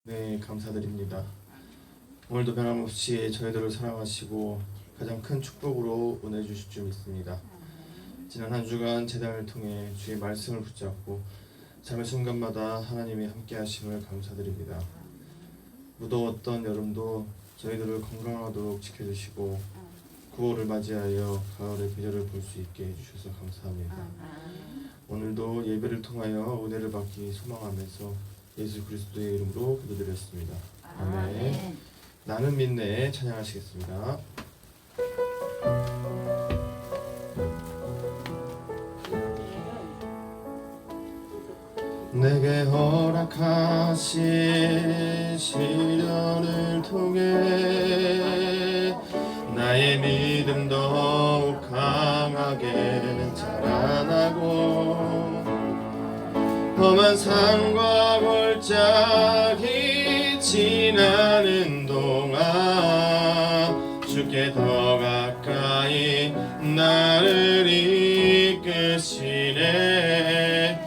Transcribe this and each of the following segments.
네, 감사드립니다. 오늘도 변함없이 저희들을 사랑하시고 가장 큰 축복으로 은혜 주실 줄 믿습니다. 지난 한 주간 재단을 통해 주의 말씀을 붙잡고 삶의 순간마다 하나님이 함께 하심을 감사드립니다. 무더웠던 여름도 저희들을 건강하도록 지켜주시고 9월을 맞이하여 가을의 계절을 볼 수 있게 해주셔서 감사합니다. 오늘도 예배를 통하여 은혜를 받기 소망하면서 예수 그리스도의 이름으로 기도드렸습니다. 아멘. 나는 믿네 찬양하시겠습니다. 내게 허락하신 시련을 통해 나의 믿음 더욱 강하게 자라나고 험한 산과 골짜기 지나는 동안 주께 더 가까이 나를 이끄시네.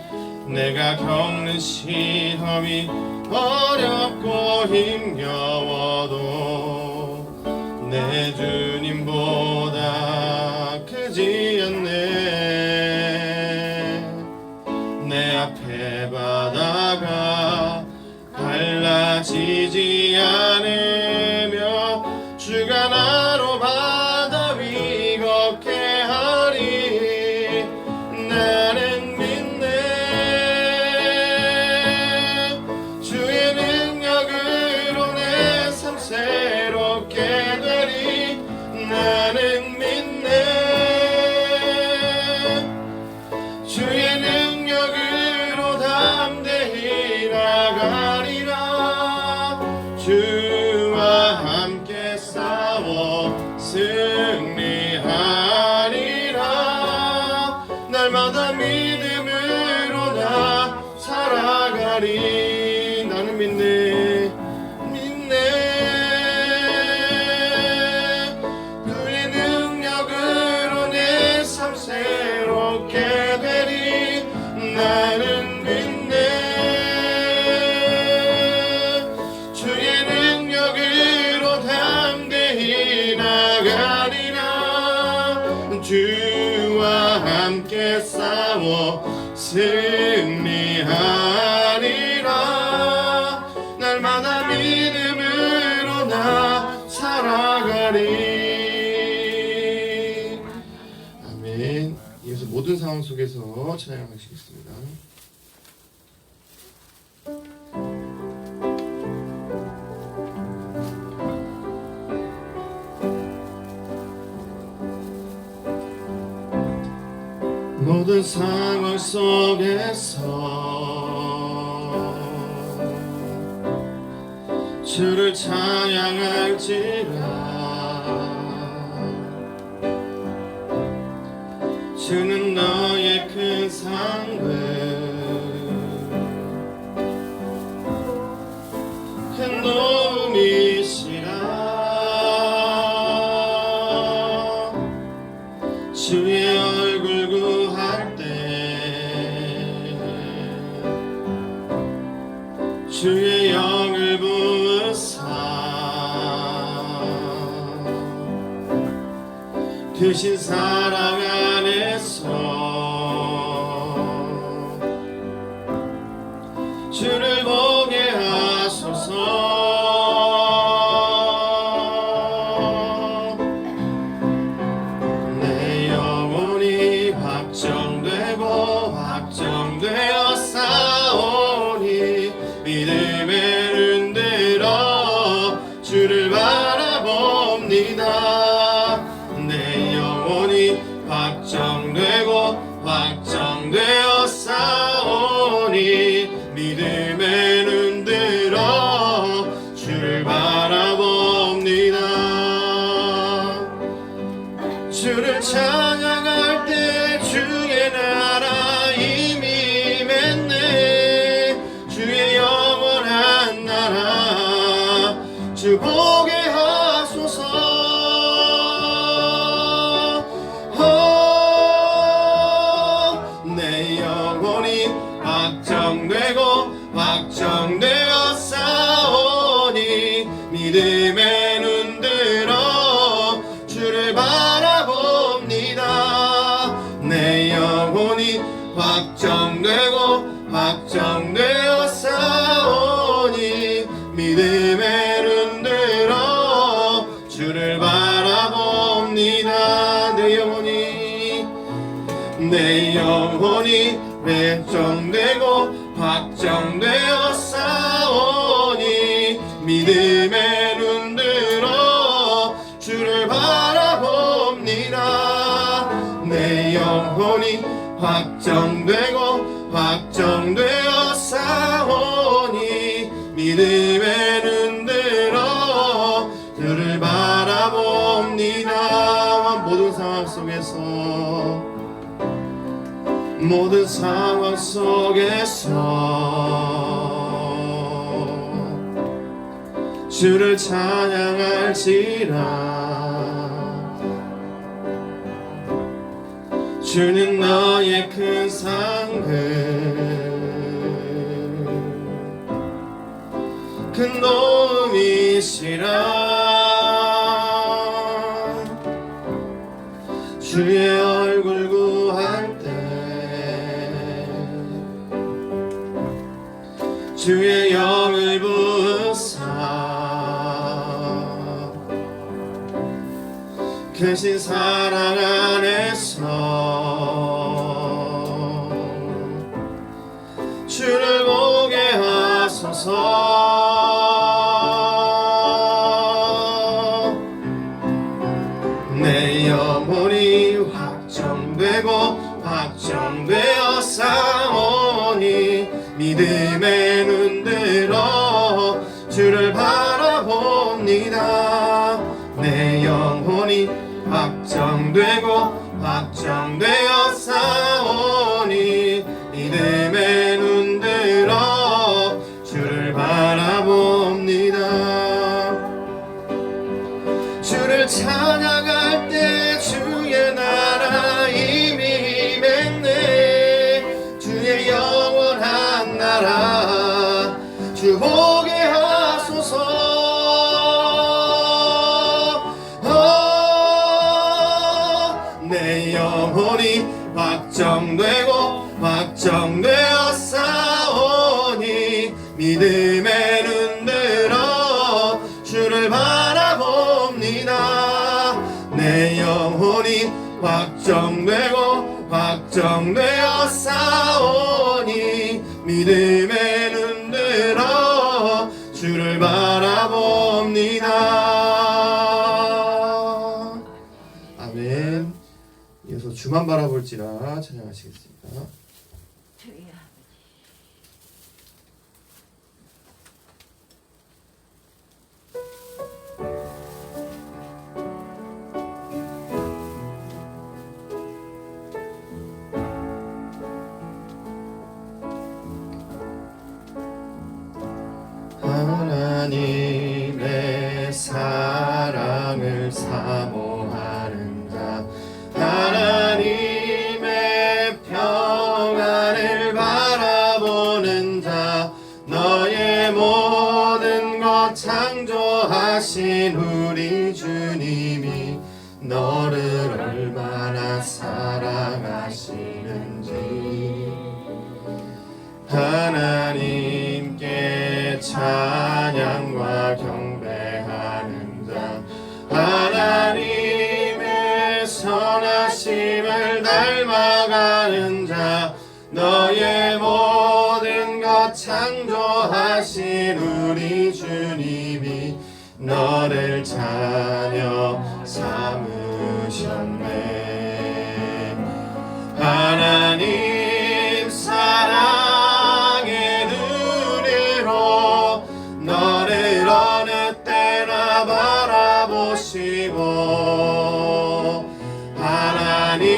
내가 겪는 시험이 어렵고 힘겨워도 내 주님보다 크지 않네. 내 앞에 바다가 갈라지지 않으며 주가 나로 바다 위 걷게 하리. 나는 믿네. 주의 능력으로 내 삶 새롭게 되리. 나는 믿네. 주의 능력으로 담대히 나가리라. 주와 함께 싸워 승리하리라. 날마다 믿음으로 나 살아가리. 나는 믿네. 그의 능력으로 내 삶 새롭게 되리. 나는 믿네. 주의 능력으로 담대히 나가리라. 주와 함께 싸워 승리하리라. 날마다 믿음으로 나 살아가리. 아멘. 이어서 모든 상황 속에서 찬양하시겠습니다. 모든 상황 속에서 주를 찬양할지라. 주는 너의 큰 상급 큰 도움이시라. 주의 얼굴 구할 때 주의 영을 부으사 크신 사랑 안에서 주를 보게 하소서. 내 영혼이 확정되고 확정되어 싸우니 믿음에 흔들어 주를 바라봅니다. 내 영혼이 확정되고 확정되어 싸우니 믿음에 흔들어 주를 바라봅니다. 주를 찬양할 때 주의 나라 이미 맺네. 주의 영원한 나라 주 보게 하소서. 내 영혼이 확정되고 확정되어 싸워 믿음의 눈 들어 주를 바라봅니다. 내 영혼이 확정되고 확정되어 싸우니 믿음의 눈 들어 주를 바라봅니다. 모든 상황 속에서 모든 상황 속에서 주를 찬양할지라. 주는 너의 큰 상급 큰 도움이시라. 주의 얼굴 구할 때 주의 영을 부으사 크신 사랑 안에서 주를 보게 하소서. 내 영혼이 확정되고 확정되어 싸우니 믿음의 눈 들어 주를 바라봅니다. 내 영혼이 확정되고 확정되어 싸우니 믿음의 눈 들어 주를 바라봅니다. 주를 찬양할 때 주의 나라 이미 임했네. 주의 영원한 나라 주 보게 하소서. 내 영혼이 확정되고 확정되어 싸우니 믿음의 눈 들어 주를 바라봅니다. 내 영혼이 확정되고 확정되어 싸우니 믿음의 눈 들어 주를 바라봅니다. 아멘. 이어서 주만 바라볼지라 찬양하시겠습니다. 하나님의 사랑을 사모하는 자, 하나님의 평안을 바라보는 자, 너의 모든 것 창조하신 우리 주님이 너를 얼마나 사랑하시는지 하나님께 찬양과 경배하는 자, 하나님의 선하심을 닮아가는 자, 너의 모든 것 창조하신 우리 주님이 너를 자녀 삼으셨네. 하나님 사랑의 눈으로 너를 어느 때나 바라보시고 하나님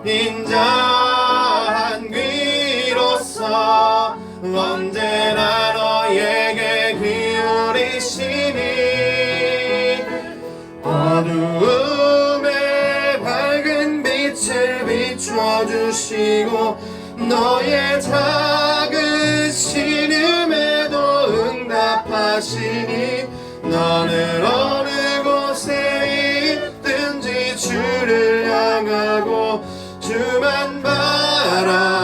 인자한 귀로서 언제나 너에게 기울이시니 어두움에 밝은 빛을 비춰주시고 너의 작은 신음에도 응답하시니 너는 어느 곳에 있든지 주를 향하고 주만 바라볼지라.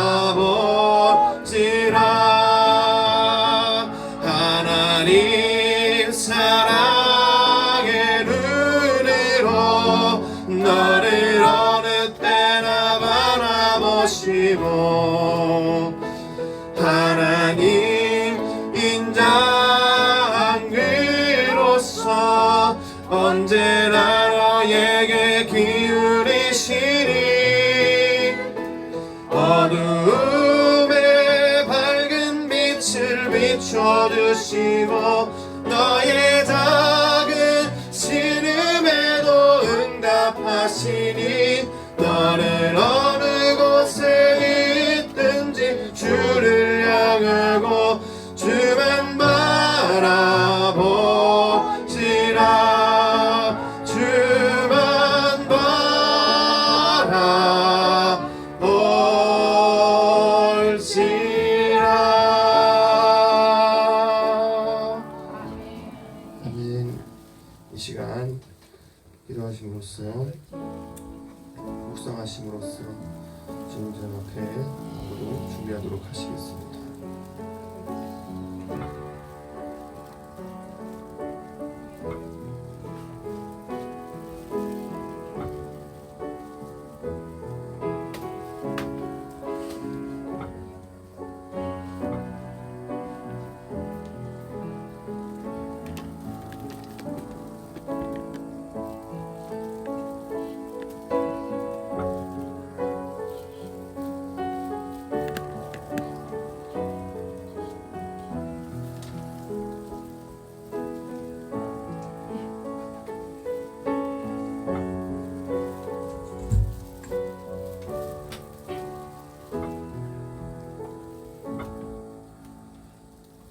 하나님 사랑의 눈으로 너를 어느 때나 바라보시고 하나님 인자한 언제나 너에게 기울이시니 어두움에 밝은 빛을 비춰주시고 너의 작은 신음에도 응답하시니 너는 어느 곳에 있든지 주를 향하고 주만 바라보시라 주만 바라볼지라. 아멘. 이 시간 기도하심으로써 묵상하심으로써 주님 앞에 모두 준비하도록 하시겠습니다.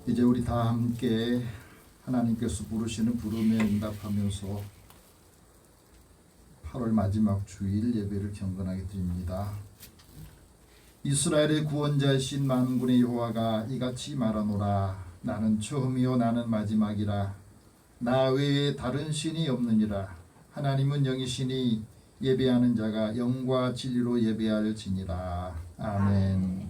이제 우리 다 함께 하나님께서 부르시는 부름에 응답하면서 8월 마지막 주일 예배를 경건하게 드립니다. 이스라엘의 구원자이신 만군의 여호와가 이같이 말하노라. 나는 처음이요 나는 마지막이라. 나 외에 다른 신이 없느니라. 하나님은 영이시니 예배하는 자가 영과 진리로 예배할지니라. 아멘.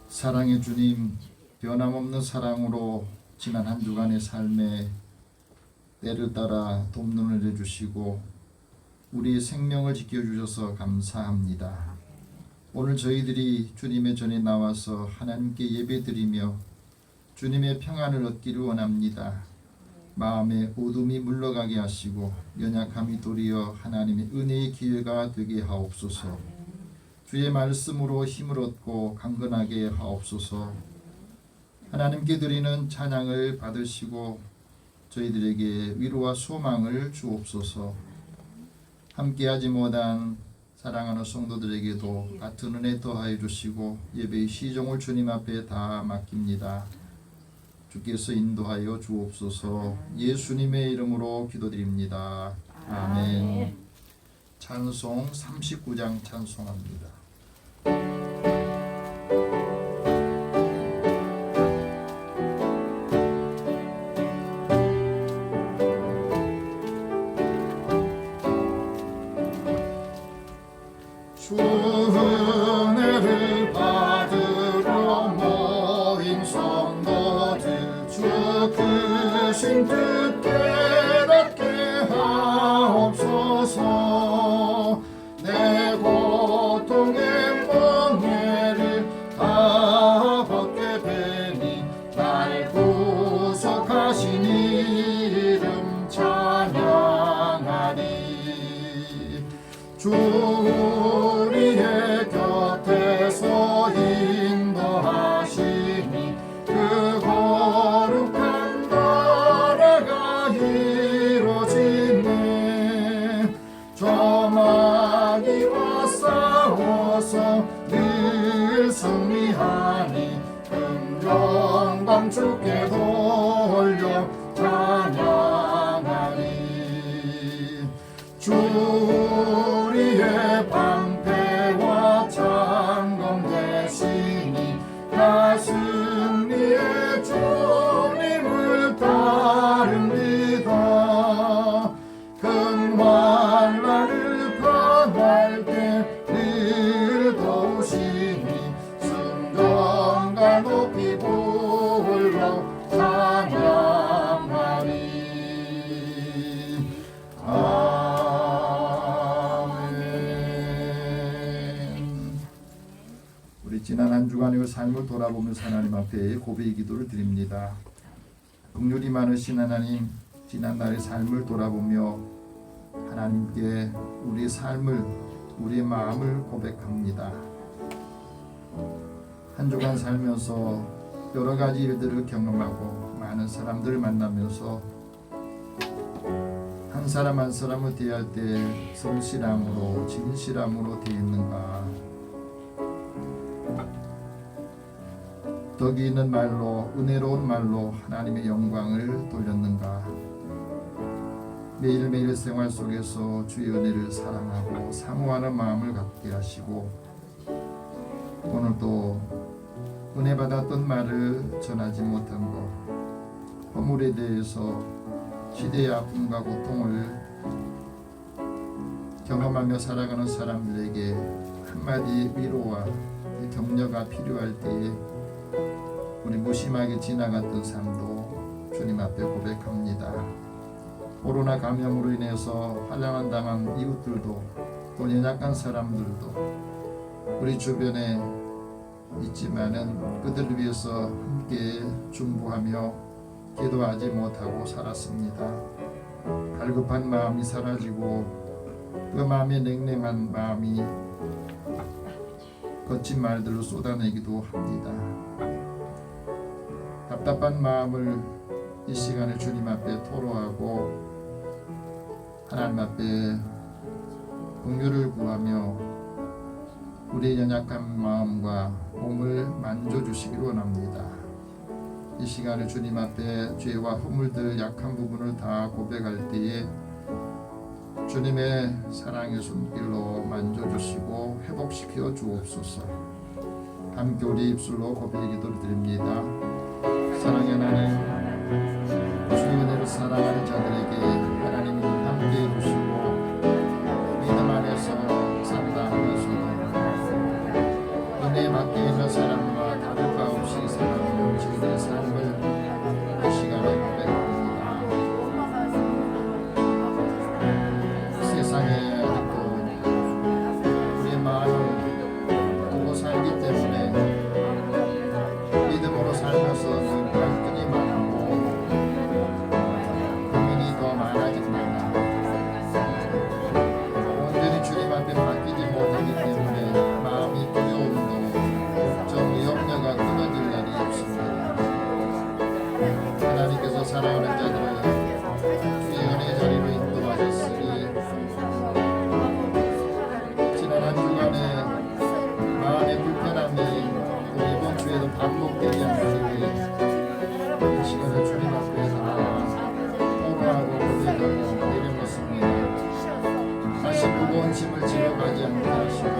사랑의 주님, 변함없는 사랑으로 지난 한 주간의 삶에 때를 따라 돕눈을 해주시고 우리의 생명을 지켜주셔서 감사합니다. 오늘 저희들이 주님의 전에 나와서 하나님께 예배드리며 주님의 평안을 얻기를 원합니다. 마음의 어둠이 물러가게 하시고 연약함이 도리어 하나님의 은혜의 기회가 되게 하옵소서. 주의 말씀으로 힘을 얻고 강건하게 하옵소서. 하나님께 드리는 찬양을 받으시고 저희들에게 위로와 소망을 주옵소서. 함께하지 못한 사랑하는 성도들에게도 같은 은혜 더하여 주시고 예배의 시종을 주님 앞에 다 맡깁니다. 주께서 인도하여 주옵소서. 예수님의 이름으로 기도드립니다. 아멘. 찬송 39장 찬송합니다. 주 은혜를 받으러 모인 성도들 주 크신 뜻 깨닫게 하옵소서. 내 고통의 멍에를 다 벗게 되니 날 구속하신 이름 찬양하리. 주 우리의 곁에서 인도하시니 그 거룩한 나라가 이루어지네. 저 마귀와 싸워서 늘 승리하니 영광 주께 돌려 찬양하리. 주 우리의 방패와 창검 되시니 나 승리의 주님을 따릅니다. 큰 환난을 당할 때 늘 도우시니 순종과 높이 불 지난 한 주간의 삶을 돌아보면서 하나님 앞에 고백의 기도를 드립니다. 긍휼이 많으신 하나님, 지난 날의 삶을 돌아보며 하나님께 우리의 삶을, 우리의 마음을 고백합니다. 한 주간 살면서 여러 가지 일들을 경험하고 많은 사람들을 만나면서 한 사람 한 사람을 대할 때 성실함으로 진실함으로 대했는가, 덕이 있는 말로 은혜로운 말로 하나님의 영광을 돌렸는가. 매일매일 생활 속에서 주의 은혜를 사랑하고 사모하는 마음을 갖게 하시고 오늘도 은혜 받았던 말을 전하지 못한 것, 허물에 대해서 시대의 아픔과 고통을 경험하며 살아가는 사람들에게 한마디 위로와 격려가 필요할 때에 우리 무심하게 지나갔던 삶도 주님 앞에 고백합니다. 코로나 감염으로 인해서 환난을 당한 이웃들도 또 연약한 사람들도 우리 주변에 있지만은 그들을 위해서 함께 중보하며 기도하지 못하고 살았습니다. 갈급한 마음이 사라지고 그 마음의 냉랭한 마음이 거친 말들로 쏟아내기도 합니다. 답답한 마음을 이 시간에 주님 앞에 토로하고 하나님 앞에 긍휼을 구하며 우리의 연약한 마음과 몸을 만져주시기를 원합니다. 이 시간에 주님 앞에 죄와 허물들 약한 부분을 다 고백할 때에 주님의 사랑의 손길로 만져주시고 회복시켜 주옵소서. 함께 우리 입술로 고백의 기도를 드립니다. 사랑의 하나님, 주의 은혜를 사랑하는 자들에게 하나님이 함께 해주시고 믿음 안에서 산다 하면서도 은혜 밖에 있는 사람과 다를 바 없이 살아가는 주님의 삶을 이 시간에 고백합니다. 세상에 또 우리의 마음을 두고 살기 때문에 믿음으로 살면서 늘 갈등이 많고 고민이 더 많아집니다. 온전히 주님 앞에 맡기지 못하기 때문에 마음이 두려움도 걱정, 염려가 끊어질 날이 없습니다. 하나님께서 사랑하는 자들을 주의 은혜의 자리로 인도하셨으니 지난 한 주간의 마음의 불편함이 또 이번 주에도 반복되지 않기 위해 이 시간을 주님 앞에 나와 토로하고 고백하고 내려놓습니다. 다시 무거운 짐을 지러 가지 않게 하시고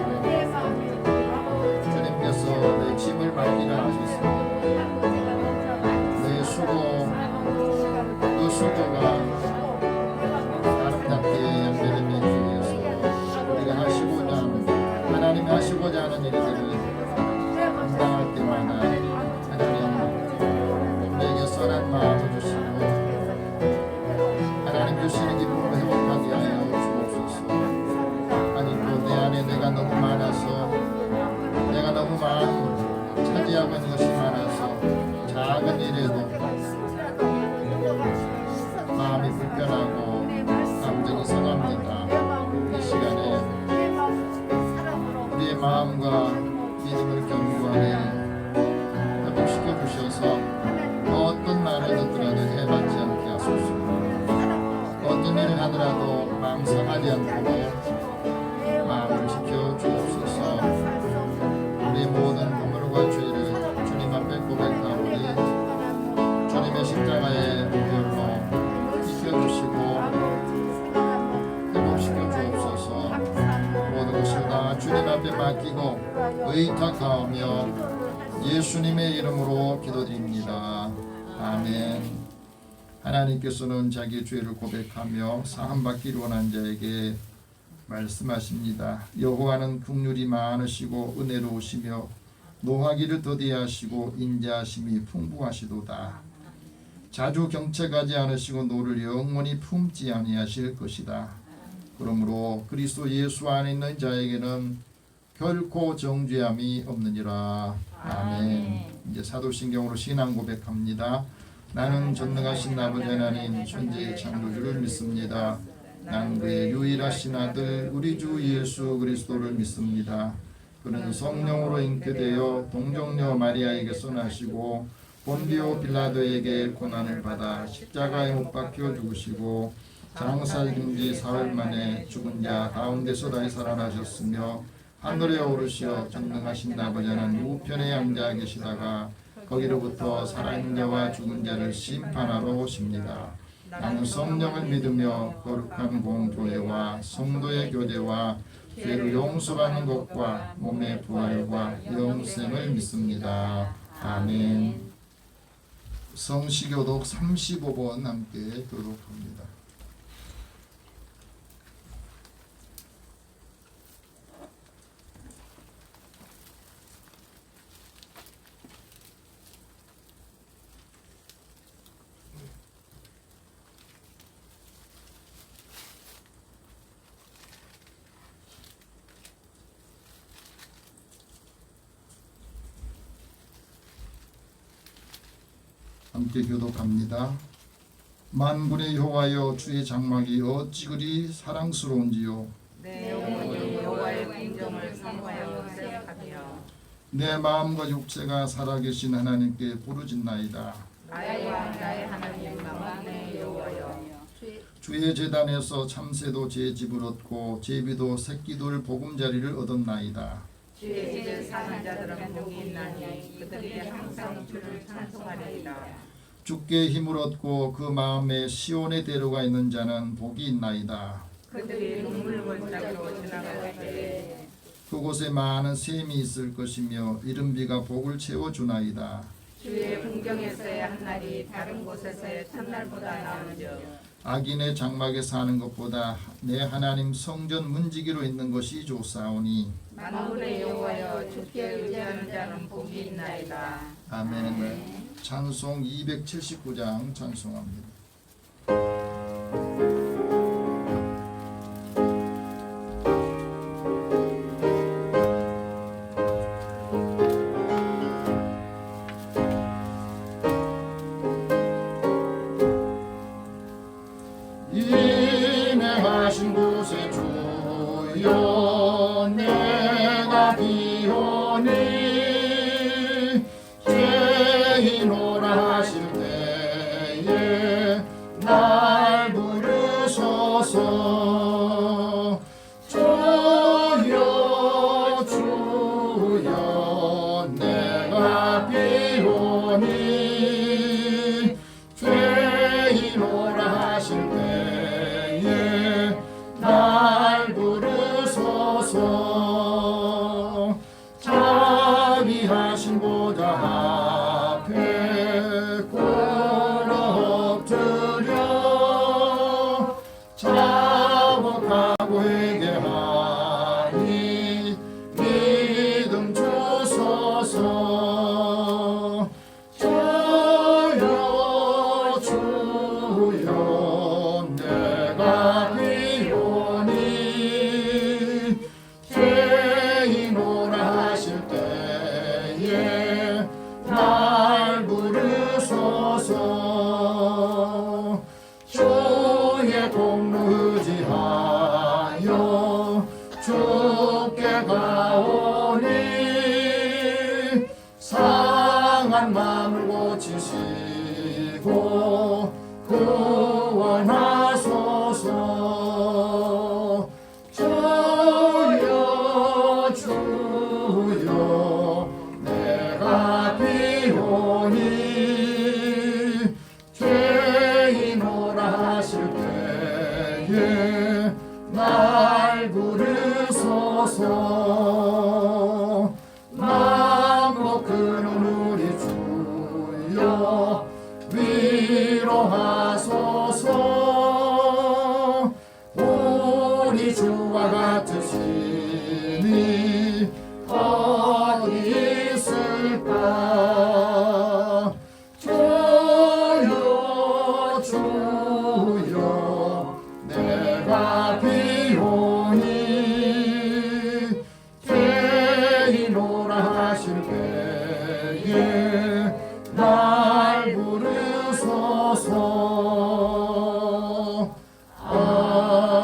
주님께서 내 짐을 맡기라 하셨습니다. 내 수고, 그 수고가 아름답게 연결되기 위해서 우리가 하나님이 하시고자 하는 일들을 감당할 때마다 하나님 우리에게 선한 마음을 주시고 하나님 주시는 기쁨을 회복하게 하여 주옵소서. 아니 또 내 안에 내가 너무 많아서 내가 너무 마음 차지하고 있는 것이 많아서 작은 일에도 마음이 불편하고 감정이 상합니다. 이 시간에 우리의 마음과 믿음을 견고하게 회복시켜 주셔서 어떤 말을 듣더라도 해받지 않게 하소서. 어떤 일을 하더라도 마음 상하지 않도록 마음을 지켜 주옵소서. 우리 모든 허물과 죄를 주님 앞에 고백하오니 주님의 십자가의 보혈로 지켜주시고 회복시켜 주옵소서. 모든 것을 다 주님 앞에 맡기고 의탁하오며 예수님의 이름으로 기도드립니다. 아멘. 하나님께서는 자기의 죄를 고백하며 사함받기를 원한 자에게 말씀하십니다. 여호와는 긍휼이 많으시고 은혜로우시며 노하기를 더디하시고 인자하심이 풍부하시도다. 자주 경책하지 않으시고 노를 영원히 품지 아니하실 것이다. 그러므로 그리스도 예수 안에 있는 자에게는 결코 정죄함이 없느니라. 아멘. 이제 사도신경으로 신앙 고백합니다. 나는 전능하신 아버지 하나님 천지의 창조주를 믿습니다. 나는 그의 유일하신 아들 우리 주 예수 그리스도를 믿습니다. 그는 성령으로 잉태되어 동정녀 마리아에게서 나시고 본디오 빌라도에게 고난을 받아 십자가에 못 박혀 죽으시고 장사된 지 사흘 만에 죽은 자 가운데서 다시 살아나셨으며 하늘에 오르시어 전능하신 아버지 하나님 우편에 앉아 계시다가 거기로부터 살아있는 자와 죽은 자를 심판하러 오십니다. 나는 성령을 믿으며 거룩한 공교회와 성도의 교제와 죄를 용서받는 것과 몸의 부활과 영생을 믿습니다. 아멘. 성시교독 35번 함께 교독합니다. 함께 교독합니다. 만군의 여호와여 주의 장막이 어찌 그리 사랑스러운지요. 내 영혼이 여호와의 공정을 사모하여 생각하며 내 마음과 육체가 살아계신 하나님께 부르짖나이다. 나의 왕 나의 하나님 만군의 여호와여 주의 제단에서 참새도 제 집을 얻고 제비도 새끼돌 보금자리를 얻었나이다. 주의 집에 사는 자들은 복이 있나니 그들이 항상 주를 찬송하리이다. 주께 힘을 얻고 그 마음에 시온의 대로가 있는 자는 복이 있나이다. 그들이 눈물 골짜기로 지나갈 때에 그곳에 많은 샘이 있을 것이며 이른 비가 복을 채워주나이다. 주의 궁경에서의 한 날이 다른 곳에서의 첫날보다 나은즉 악인의 장막에 사는 것보다 내 하나님 성전 문지기로 있는 것이 좋사오니. 만군의 여호와여 주께 의지하는 자는 복이 있나이다. 아멘. 찬송 279장 찬송합니다. 인내하신 곳에 주여 내가 비오니 죄인오라 하실 때에 날 부르소서. 주여 주여 내가 비오니 죄인오라 하실 때에 날 부르소서. 자비하신 보좌 앞에 꿇어 엎드려 자복하고 회개하니 믿음 주소서. 주여 주여 내가 비오니 죄인오라 하실 때에 날 부르소서. 주의 공로 의지하여 주께 가오니 상한 마음을 고치시고 구원하소서. 주여 주여 내가 비오니 죄인오라 하실 때에 날 부르소서. 만국 그는 우리 주여 위로하소서. 우리 주와 같으시니 어디 있을까. 주여 주여 내가 비오니 주에게 날 부르소서. 아멘.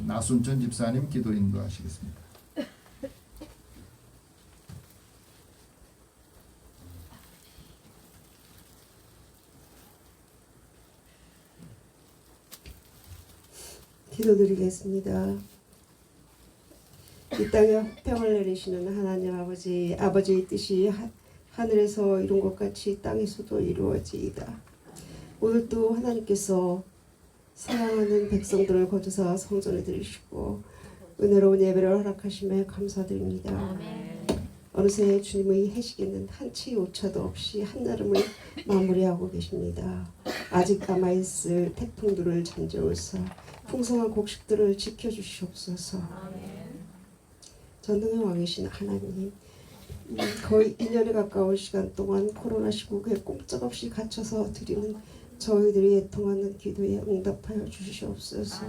나순천 집사님 기도 인도하시겠습니다. 기도드리겠습니다. 이 땅에 평을 내리시는 하나님 아버지, 아버지의 뜻이 하늘에서 이룬 것 같이 땅에서도 이루어지이다. 오늘도 하나님께서 사랑하는 백성들을 거두사 성전에 들이시고 은혜로운 예배를 허락하심에 감사드립니다. 어느새 주님의 해시계는 한치 오차도 없이 한여름을 마무리하고 계십니다. 아직 남아있을 태풍들을 잠재우사 풍성한 곡식들을 지켜주시옵소서. 전능의 왕이신 하나님, 거의 1년에 가까운 시간 동안 코로나 시국에 꼼짝없이 갇혀서 드리는 저희들이 애통하는 기도에 응답하여 주시옵소서.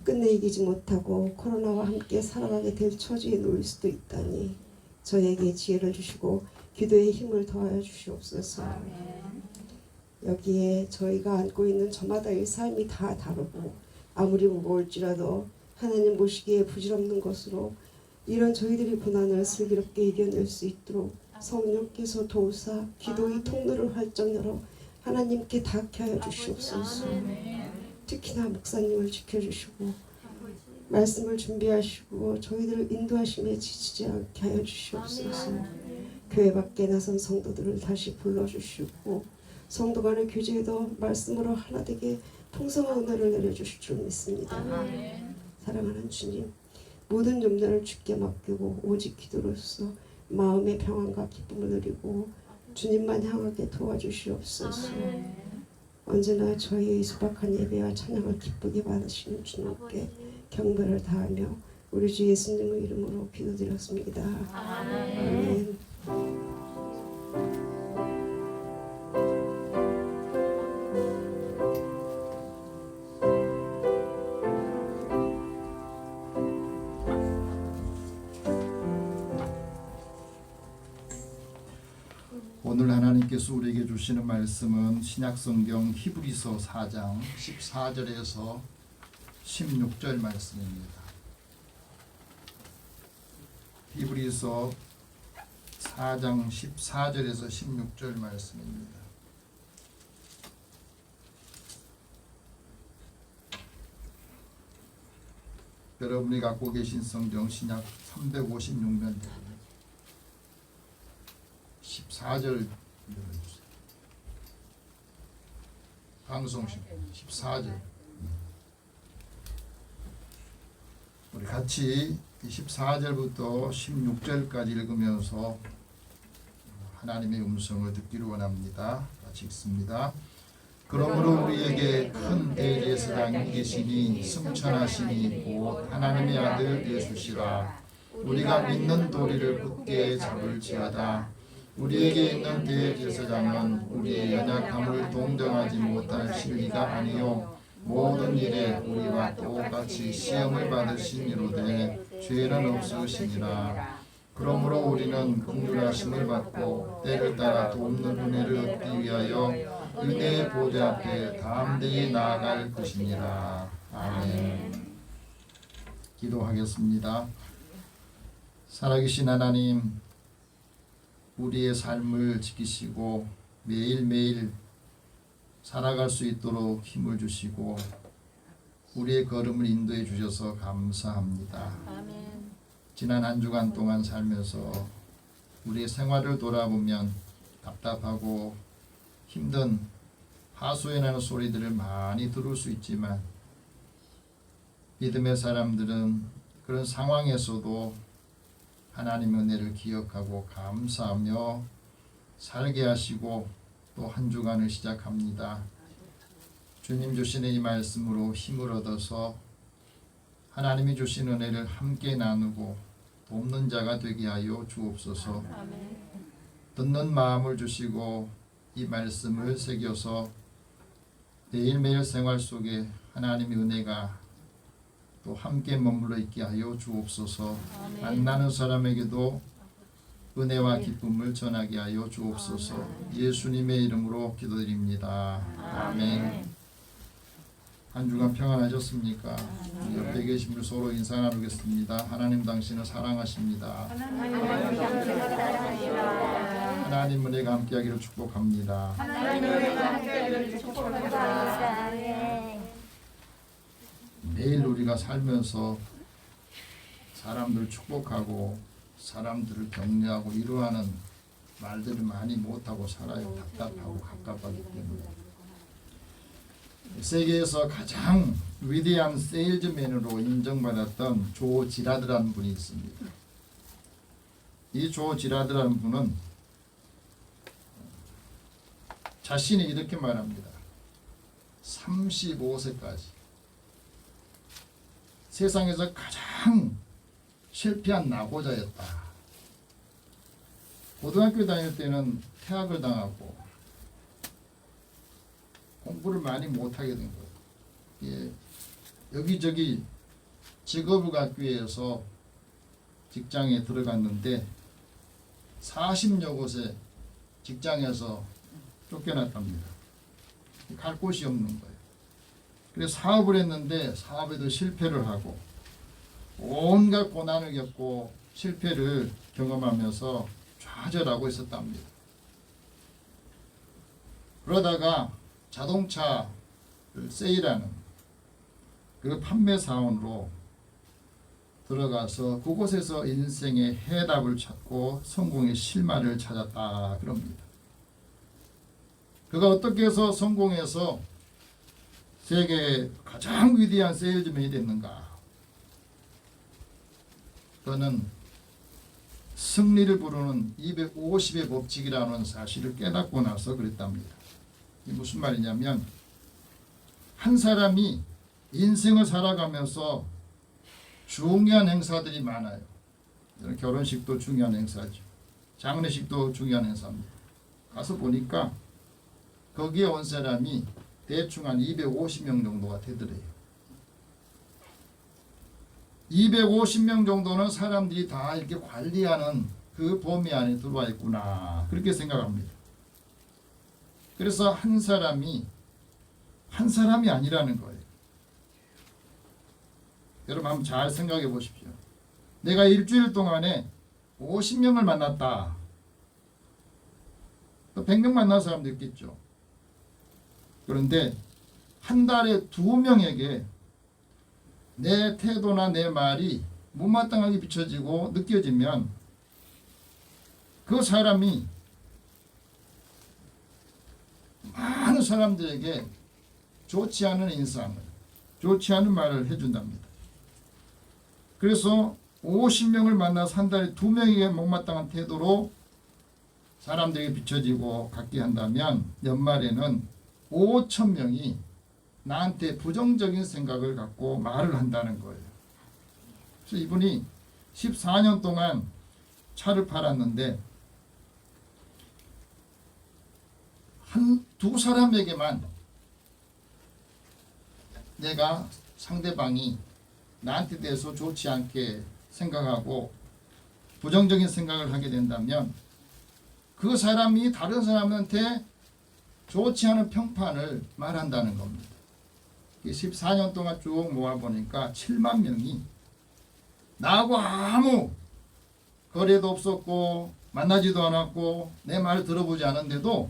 끝내 이기지 못하고 코로나와 함께 살아가게 될 처지에 놓일 수도 있다니 저에게 지혜를 주시고 기도에 힘을 더하여 주시옵소서. 여기에 저희가 안고 있는 저마다의 삶이 다 다르고 아무리 무거울지라도 하나님 보시기에 부질없는 것으로 이런 저희들이 고난을 슬기롭게 이겨낼 수 있도록 성령께서 도우사 기도의 통로를 활짝 열어 하나님께 닿게 하여 주시옵소서. 특히나 목사님을 지켜주시고 말씀을 준비하시고 저희들을 인도하심에 지치지 않게 하여 주시옵소서. 교회 밖에 나선 성도들을 다시 불러주시고 성도 간의 교제에도 말씀으로 하나 되게 풍성한 은혜를 내려주실 줄 믿습니다. 사랑하는 주님, 모든 염려를 주께 맡기고 오직 기도로서 마음의 평안과 기쁨을 누리고 주님만 향하게 도와주시옵소서. 언제나 저희의 소박한 예배와 찬양을 기쁘게 받으시는 주님께 경배를 다하며 우리 주 예수님의 이름으로 기도드렸습니다. 아멘. 오늘 하나님께서 우리에게 주시는 말씀은 신약성경 히브리서 4장 14절에서 16절 말씀입니다. 히브리서 4장 14절에서 16절 말씀입니다. 여러분이 갖고 계신 성경 신약 356면 14절 읽어주세요. 방송신 14절. 우리 같이 14절부터 16절까지 읽으면서 하나님의 음성을 듣기를 원합니다. 같이 읽습니다. 그러므로 우리에게 큰 대제사장이 계시니 승천하시니 곧 하나님의 아들 예수시라. 우리가 믿는 도리를 굳게 잡을지어다. 우리에게 있는 대제사장은 우리의 연약함을 동정하지 못할 진리가 아니요 모든 일에 우리와 똑같이 시험을 받으시니로되 죄는 없으시니라. 그러므로 우리는 긍휼하심을 받고 때를 따라 돕는 은혜를 얻기 위하여 은혜의 보좌 앞에 담대히 나아갈 것이니라. 아멘. 기도하겠습니다. 살아계신 하나님, 우리의 삶을 지키시고 매일매일 살아갈 수 있도록 힘을 주시고 우리의 걸음을 인도해 주셔서 감사합니다. 아멘. 지난 한 주간 동안 살면서 우리의 생활을 돌아보면 답답하고 힘든 하소연하는 소리들을 많이 들을 수 있지만 믿음의 사람들은 그런 상황에서도 하나님의 은혜를 기억하고 감사하며 살게 하시고 또 한 주간을 시작합니다. 주님 주시는 이 말씀으로 힘을 얻어서 하나님이 주신 은혜를 함께 나누고 돕는 자가 되게 하여 주옵소서. 듣는 마음을 주시고 이 말씀을 새겨서 매일매일 생활 속에 하나님의 은혜가 또 함께 머물러 있게 하여 주옵소서. 만나는 사람에게도 은혜와 기쁨을 전하게 하여 주옵소서. 예수님의 이름으로 기도드립니다. 아멘. 한 주간 평안하셨습니까? 옆에 계신 분 서로 인사 나누겠습니다. 하나님 당신을 사랑하십니다. 하나님 은혜가 함께하기를 축복합니다. 매일 우리가 살면서 사람들 축복하고 사람들을 격려하고 위로하는 말들을 많이 못하고 살아요. 답답하고 갑갑하기 때문에. 세계에서 가장 위대한 세일즈맨으로 인정받았던 조 지라드라는 분이 있습니다. 이 조 지라드라는 분은 자신이 이렇게 말합니다. 35세까지 세상에서 가장 실패한 낙오자였다. 고등학교 다닐 때는 퇴학을 당하고 공부를 많이 못하게 된 거예요. 예, 여기저기 직업을 갖기 위해서 직장에 들어갔는데 40여 곳의 직장에서 쫓겨났답니다. 갈 곳이 없는 거예요. 그래서 사업을 했는데 사업에도 실패를 하고 온갖 고난을 겪고 실패를 경험하면서 좌절하고 있었답니다. 그러다가 자동차를 세일하는 그 판매 사원으로 들어가서 그곳에서 인생의 해답을 찾고 성공의 실마리를 찾았다 그럽니다. 그가 어떻게 해서 성공해서 세계의 가장 위대한 세일즈맨이 됐는가? 그는 승리를 부르는 250의 법칙이라는 사실을 깨닫고 나서 그랬답니다. 이게 무슨 말이냐면 한 사람이 인생을 살아가면서 중요한 행사들이 많아요. 결혼식도 중요한 행사죠. 장례식도 중요한 행사입니다. 가서 보니까 거기에 온 사람이 대충 한 250명 정도가 되더래요. 250명 정도는 사람들이 다 이렇게 관리하는 그 범위 안에 들어와 있구나 그렇게 생각합니다. 그래서 한 사람이 아니라는 거예요. 여러분 한번 잘 생각해 보십시오. 내가 일주일 동안에 50명을 만났다. 또 100명 만난 사람도 있겠죠. 그런데 한 달에 2명에게 내 태도나 내 말이 못마땅하게 비춰지고 느껴지면 그 사람이 많은 사람들에게 좋지 않은 인상을, 좋지 않은 말을 해준답니다. 그래서 50명을 만나서 한 달에 2명에게 못마땅한 태도로 사람들에게 비춰지고 갖게 한다면 연말에는 5,000명이 나한테 부정적인 생각을 갖고 말을 한다는 거예요. 그래서 이분이 14년 동안 차를 팔았는데 두 사람에게만 내가 상대방이 나한테 대해서 좋지 않게 생각하고 부정적인 생각을 하게 된다면 그 사람이 다른 사람한테 좋지 않은 평판을 말한다는 겁니다. 14년 동안 쭉 모아보니까 7만 명이 나하고 아무 거래도 없었고 만나지도 않았고 내 말을 들어보지 않은데도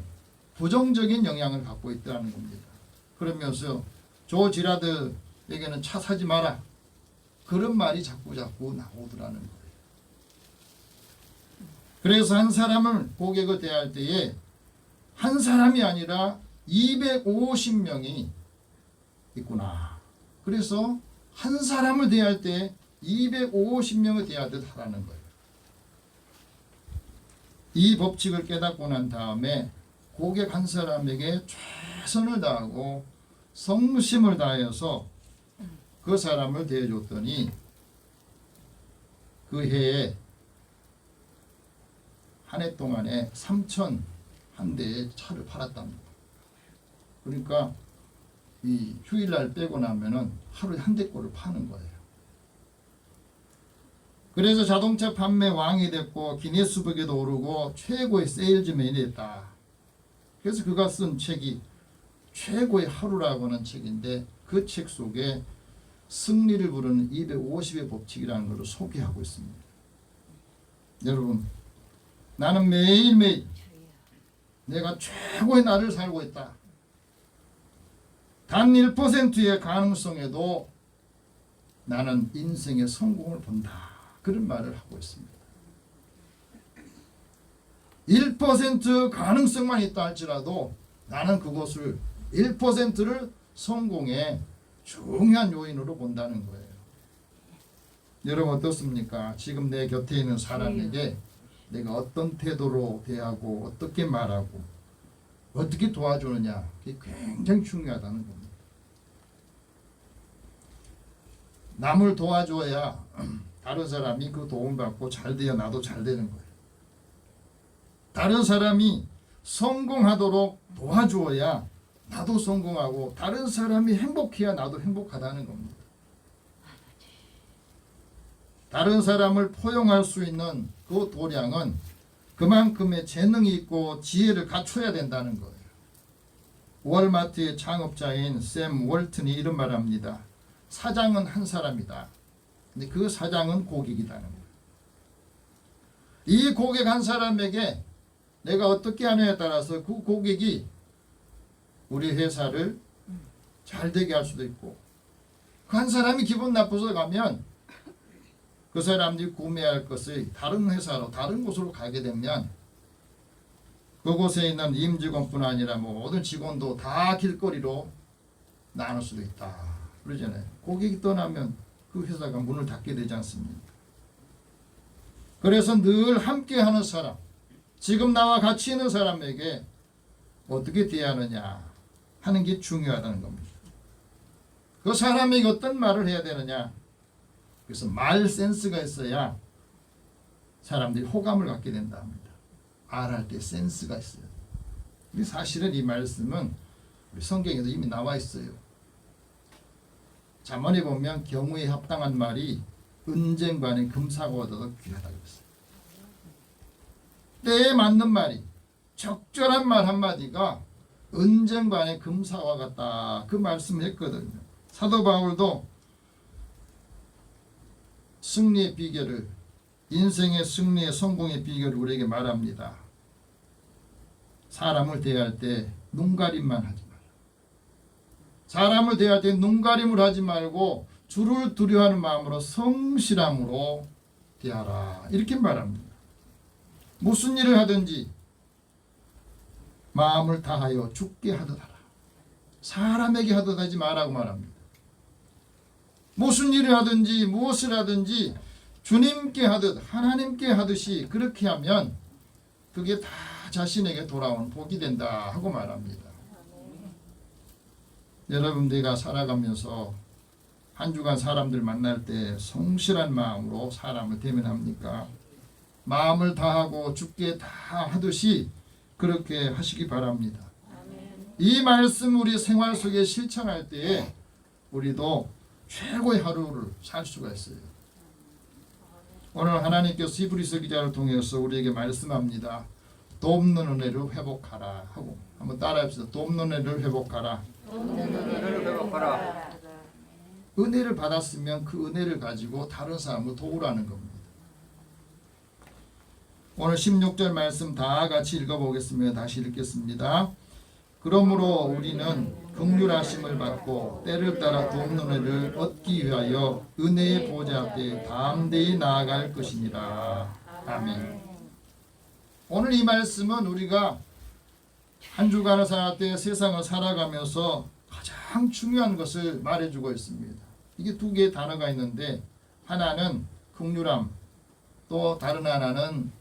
부정적인 영향을 갖고 있다는 겁니다. 그러면서 조 지라드에게는 차 사지 마라 그런 말이 자꾸 나오더라는 거예요. 그래서 한 사람을 고객을 대할 때에 한 사람이 아니라 250명이 있구나. 그래서 한 사람을 대할 때 250명을 대하듯 하라는 거예요. 이 법칙을 깨닫고 난 다음에 고객 한 사람에게 최선을 다하고 성심을 다해서 그 사람을 대해줬더니 그 해에 한 해 동안에 3,001대의 차를 팔았답니다. 그러니까 이 휴일날 빼고 나면은 하루에 한 대꼴을 파는 거예요. 그래서 자동차 판매 왕이 됐고 기네스북에도 오르고 최고의 세일즈맨이 됐다. 그래서 그가 쓴 책이 최고의 하루라고 하는 책인데 그 책 속에 승리를 부르는 250의 법칙이라는 것을 소개하고 있습니다. 여러분, 나는 매일매일 내가 최고의 날을 살고 있다. 단 1%의 가능성에도 나는 인생의 성공을 본다. 그런 말을 하고 있습니다. 1% 가능성만 있다 할지라도 나는 그것을 1%를 성공의 중요한 요인으로 본다는 거예요. 여러분 어떻습니까? 지금 내 곁에 있는 사람에게 내가 어떤 태도로 대하고 어떻게 말하고 어떻게 도와주느냐, 그게 굉장히 중요하다는 겁니다. 남을 도와줘야 다른 사람이 그 도움을 받고 잘 돼야 나도 잘 되는 거예요. 다른 사람이 성공하도록 도와주어야 나도 성공하고 다른 사람이 행복해야 나도 행복하다는 겁니다. 다른 사람을 포용할 수 있는 그 도량은 그만큼의 재능이 있고 지혜를 갖춰야 된다는 거예요. 월마트의 창업자인 샘 월튼이 이런 말을 합니다. 사장은 한 사람이다. 근데 그 사장은 고객이라는 거예요. 이 고객 한 사람에게 내가 어떻게 하느냐에 따라서 그 고객이 우리 회사를 잘 되게 할 수도 있고, 그 한 사람이 기분 나빠서 가면 그 사람들이 구매할 것을 다른 회사로 다른 곳으로 가게 되면 그곳에 있는 임직원뿐 아니라 모든 직원도 다 길거리로 나눌 수도 있다 그러잖아요. 고객이 떠나면 그 회사가 문을 닫게 되지 않습니까? 그래서 늘 함께하는 사람, 지금 나와 같이 있는 사람에게 어떻게 대하느냐 하는 게 중요하다는 겁니다. 그 사람에게 어떤 말을 해야 되느냐, 그래서 말 센스가 있어야 사람들이 호감을 갖게 된다 합니다. 말할 때 센스가 있어요. 사실은 이 말씀은 우리 성경에도 이미 나와 있어요. 잠언에 보면 경우에 합당한 말이 은쟁반의 금사고가 더 귀하다고 했어요. 때에 맞는 말이, 적절한 말 한마디가 은쟁반의 금사와 같다, 그 말씀을 했거든요. 사도 바울도 승리의 비결을, 인생의 승리의 성공의 비결을 우리에게 말합니다. 사람을 대할 때 눈가림만 하지 마라. 사람을 대할 때 눈가림을 하지 말고 주를 두려워하는 마음으로 성실함으로 대하라, 이렇게 말합니다. 무슨 일을 하든지 마음을 다하여 주께 하듯 하라. 사람에게 하듯 하지 말라고 말합니다. 무슨 일을 하든지 무엇을 하든지 주님께 하듯 하나님께 하듯이 그렇게 하면 그게 다 자신에게 돌아온 복이 된다 하고 말합니다. 여러분, 내가 살아가면서 한 주간 사람들 만날 때 성실한 마음으로 사람을 대면합니까? 마음을 다하고 주께 다 하듯이 그렇게 하시기 바랍니다. 이 말씀 우리 생활 속에 실천할 때에 우리도 최고의 하루를 살 수가 있어요. 오늘 하나님께서 히브리서 기자를 통해서 우리에게 말씀합니다. 돕는 은혜를 회복하라 하고, 한번 따라합시다. 돕는 은혜를 회복하라. 은혜를 받았으면 그 은혜를 가지고 다른 사람을 도우라는 겁니다. 오늘 16절 말씀 다 같이 읽어보겠습니다. 다시 읽겠습니다. 그러므로 우리는 긍휼하심을 받고 때를 따라 돕는 은혜를 얻기 위하여 은혜의 보좌 앞에 담대히 나아갈 것이니라. 아멘. 오늘 이 말씀은 우리가 한 주간을 살 때 세상을 살아가면서 가장 중요한 것을 말해주고 있습니다. 이게 두 개의 단어가 있는데, 하나는 긍휼함, 또 다른 하나는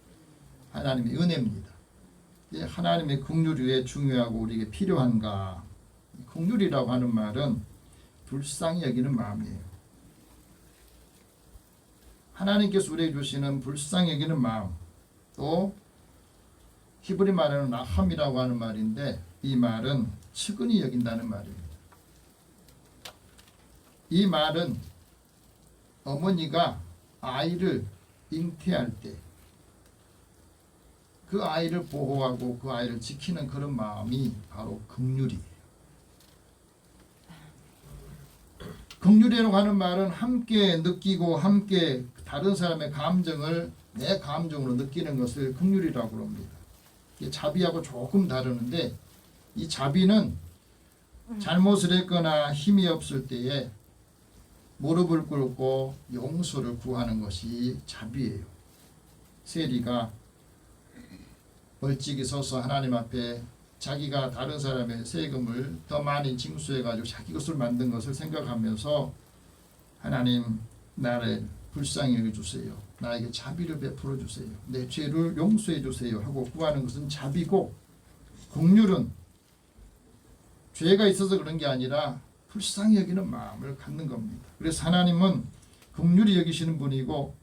하나님의 은혜입니다. 하나님의 긍휼이 왜 중요하고 우리에게 필요한가? 긍휼이라고 하는 말은 불쌍히 여기는 마음이에요. 하나님께서 우리에게 주시는 불쌍히 여기는 마음, 또 히브리 말에는 라함이라고 하는 말인데, 이 말은 측은히 여긴다는 말입니다. 이 말은 어머니가 아이를 잉태할 때 그 아이를 보호하고 그 아이를 지키는 그런 마음이 바로 긍휼이에요. 긍휼이라고 하는 말은 함께 느끼고 함께 다른 사람의 감정을 내 감정으로 느끼는 것을 긍휼이라고 합니다. 이게 자비하고 조금 다르는데 이 자비는 잘못을 했거나 힘이 없을 때에 무릎을 꿇고 용서를 구하는 것이 자비예요. 세리가 벌찍이 서서 하나님 앞에 자기가 다른 사람의 세금을 더 많이 징수해가지고 자기 것을 만든 것을 생각하면서 하나님 나를 불쌍히 여겨주세요. 나에게 자비를 베풀어 주세요. 내 죄를 용서해 주세요 하고 구하는 것은 자비고, 긍휼은 죄가 있어서 그런 게 아니라 불쌍히 여기는 마음을 갖는 겁니다. 그래서 하나님은 긍휼히 여기시는 분이고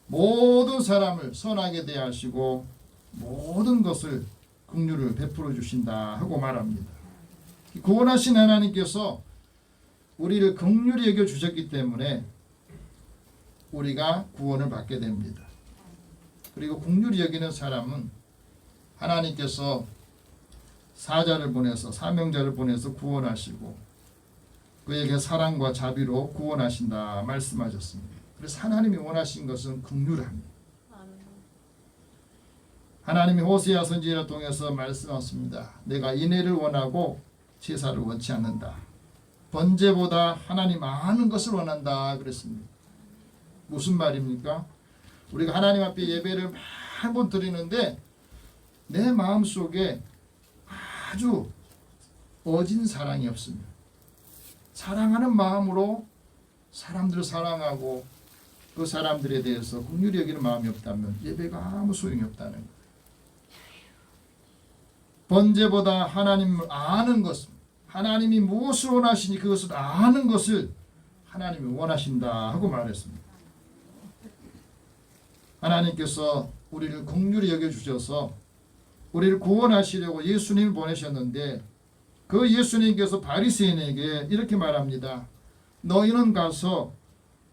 모든 사람을 선하게 대하시고 모든 것을 긍휼을 베풀어 주신다 하고 말합니다. 구원하신 하나님께서 우리를 긍휼히 여겨 주셨기 때문에 우리가 구원을 받게 됩니다. 그리고 긍휼히 여기는 사람은 하나님께서 사자를 보내서 사명자를 보내서 구원하시고 그에게 사랑과 자비로 구원하신다 말씀하셨습니다. 그래서 하나님이 원하신 것은 긍휼함이에요. 하나님이 호세아 선지자를 통해서 말씀하셨습니다. 내가 인애를 원하고 제사를 원치 않는다. 번제보다 하나님 아는 것을 원한다 그랬습니다. 무슨 말입니까? 우리가 하나님 앞에 예배를 매번 드리는데 내 마음속에 아주 어진 사랑이 없으면, 사랑하는 마음으로 사람들을 사랑하고 그 사람들에 대해서 긍휼히 여기는 마음이 없다면 예배가 아무 소용이 없다는 거예요. 번제보다 하나님을 아는 것, 하나님이 무엇을 원하시니 그것을 아는 것을 하나님이 원하신다 하고 말했습니다. 하나님께서 우리를 긍휼히 여겨주셔서 우리를 구원하시려고 예수님을 보내셨는데 그 예수님께서 바리새인에게 이렇게 말합니다. 너희는 가서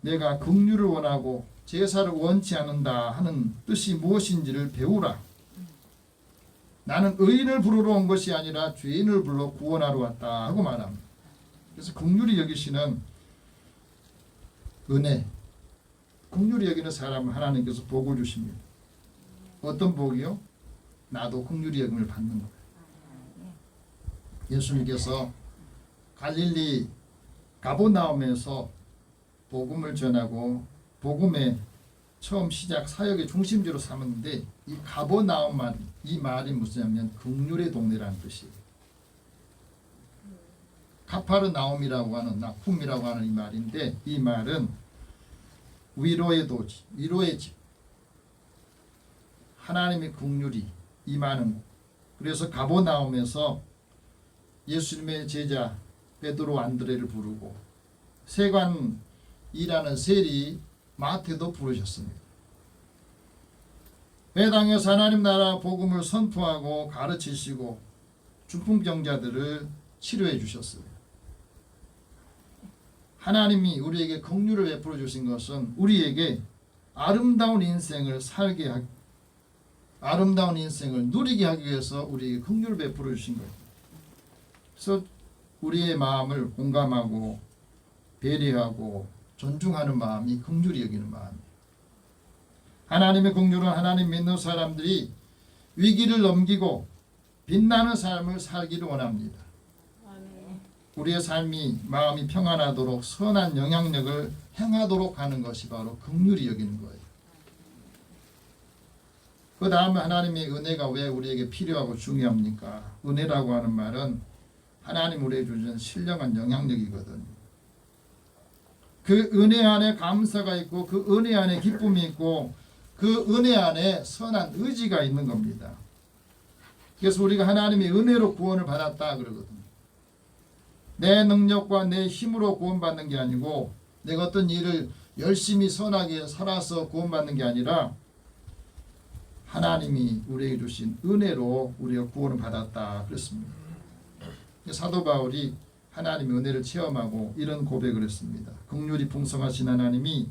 내가 긍휼을 원하고 제사를 원치 않는다 하는 뜻이 무엇인지를 배우라. 나는 의인을 부르러 온 것이 아니라 죄인을 불러 구원하러 왔다 하고 말합니다. 그래서 긍휼히 여기시는 은혜, 긍휼히 여기는 사람을 하나님께서 복을 주십니다. 어떤 복이요? 나도 긍휼히 여김을 받는 거예요. 예수님께서 갈릴리 가버나움에서 복음을 전하고 복음의 처음 시작 사역의 중심지로 삼았는데 이 가버나움 말, 이 말이 무엇이냐면 긍휼의 동네라는 뜻이에요. 가파르나움이라고 하는 나쿰이라고 하는 이 말인데 이 말은 위로의 도지, 위로의 집, 하나님의 긍휼이 임하는. 그래서 가버나움에서 예수님의 제자 베드로 안드레를 부르고 세관이라는 세리 마태도 부르셨습니다. 회당에서 하나님 나라 복음을 선포하고 가르치시고 중풍병자들을 치료해 주셨어요. 하나님이 우리에게 긍휼을 베풀어 주신 것은 우리에게 아름다운 인생을 살게 하기, 아름다운 인생을 누리게 하기 위해서 우리에게 긍휼을 베풀어 주신 거예요. 그래서 우리의 마음을 공감하고 배려하고 존중하는 마음이 긍휼히 여기는 마음이에요. 하나님의 긍휼은 하나님 믿는 사람들이 위기를 넘기고 빛나는 삶을 살기를 원합니다. 우리의 삶이 마음이 평안하도록 선한 영향력을 행하도록 하는 것이 바로 긍휼히 여기는 거예요. 그 다음에 하나님의 은혜가 왜 우리에게 필요하고 중요합니까? 은혜라고 하는 말은 하나님 우리에게 주신 신령한 영향력이거든요. 그 은혜 안에 감사가 있고 그 은혜 안에 기쁨이 있고 그 은혜 안에 선한 의지가 있는 겁니다. 그래서 우리가 하나님의 은혜로 구원을 받았다 그러거든요. 내 능력과 내 힘으로 구원받는 게 아니고 내가 어떤 일을 열심히 선하게 살아서 구원받는 게 아니라 하나님이 우리에게 주신 은혜로 우리가 구원을 받았다 그랬습니다. 사도 바울이 하나님의 은혜를 체험하고 이런 고백을 했습니다. 긍휼이 풍성하신 하나님이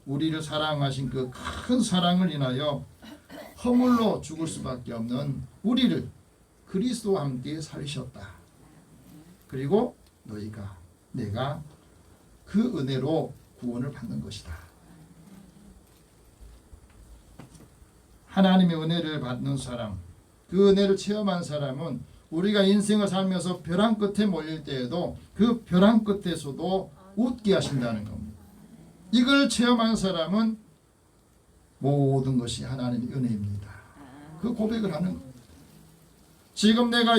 우리를 사랑하신 그 큰 사랑을 인하여 허물로 죽을 수밖에 없는 우리를 그리스도와 함께 살리셨다. 그리고 내가 그 은혜로 구원을 받는 것이다. 하나님의 은혜를 받는 사람, 그 은혜를 체험한 사람은 우리가 인생을 살면서 벼랑 끝에 몰릴 때에도 그 벼랑 끝에서도 웃게 하신다는 겁니다. 이걸 체험한 사람은 모든 것이 하나님의 은혜입니다. 그 고백을 하는 겁니다. 지금 내가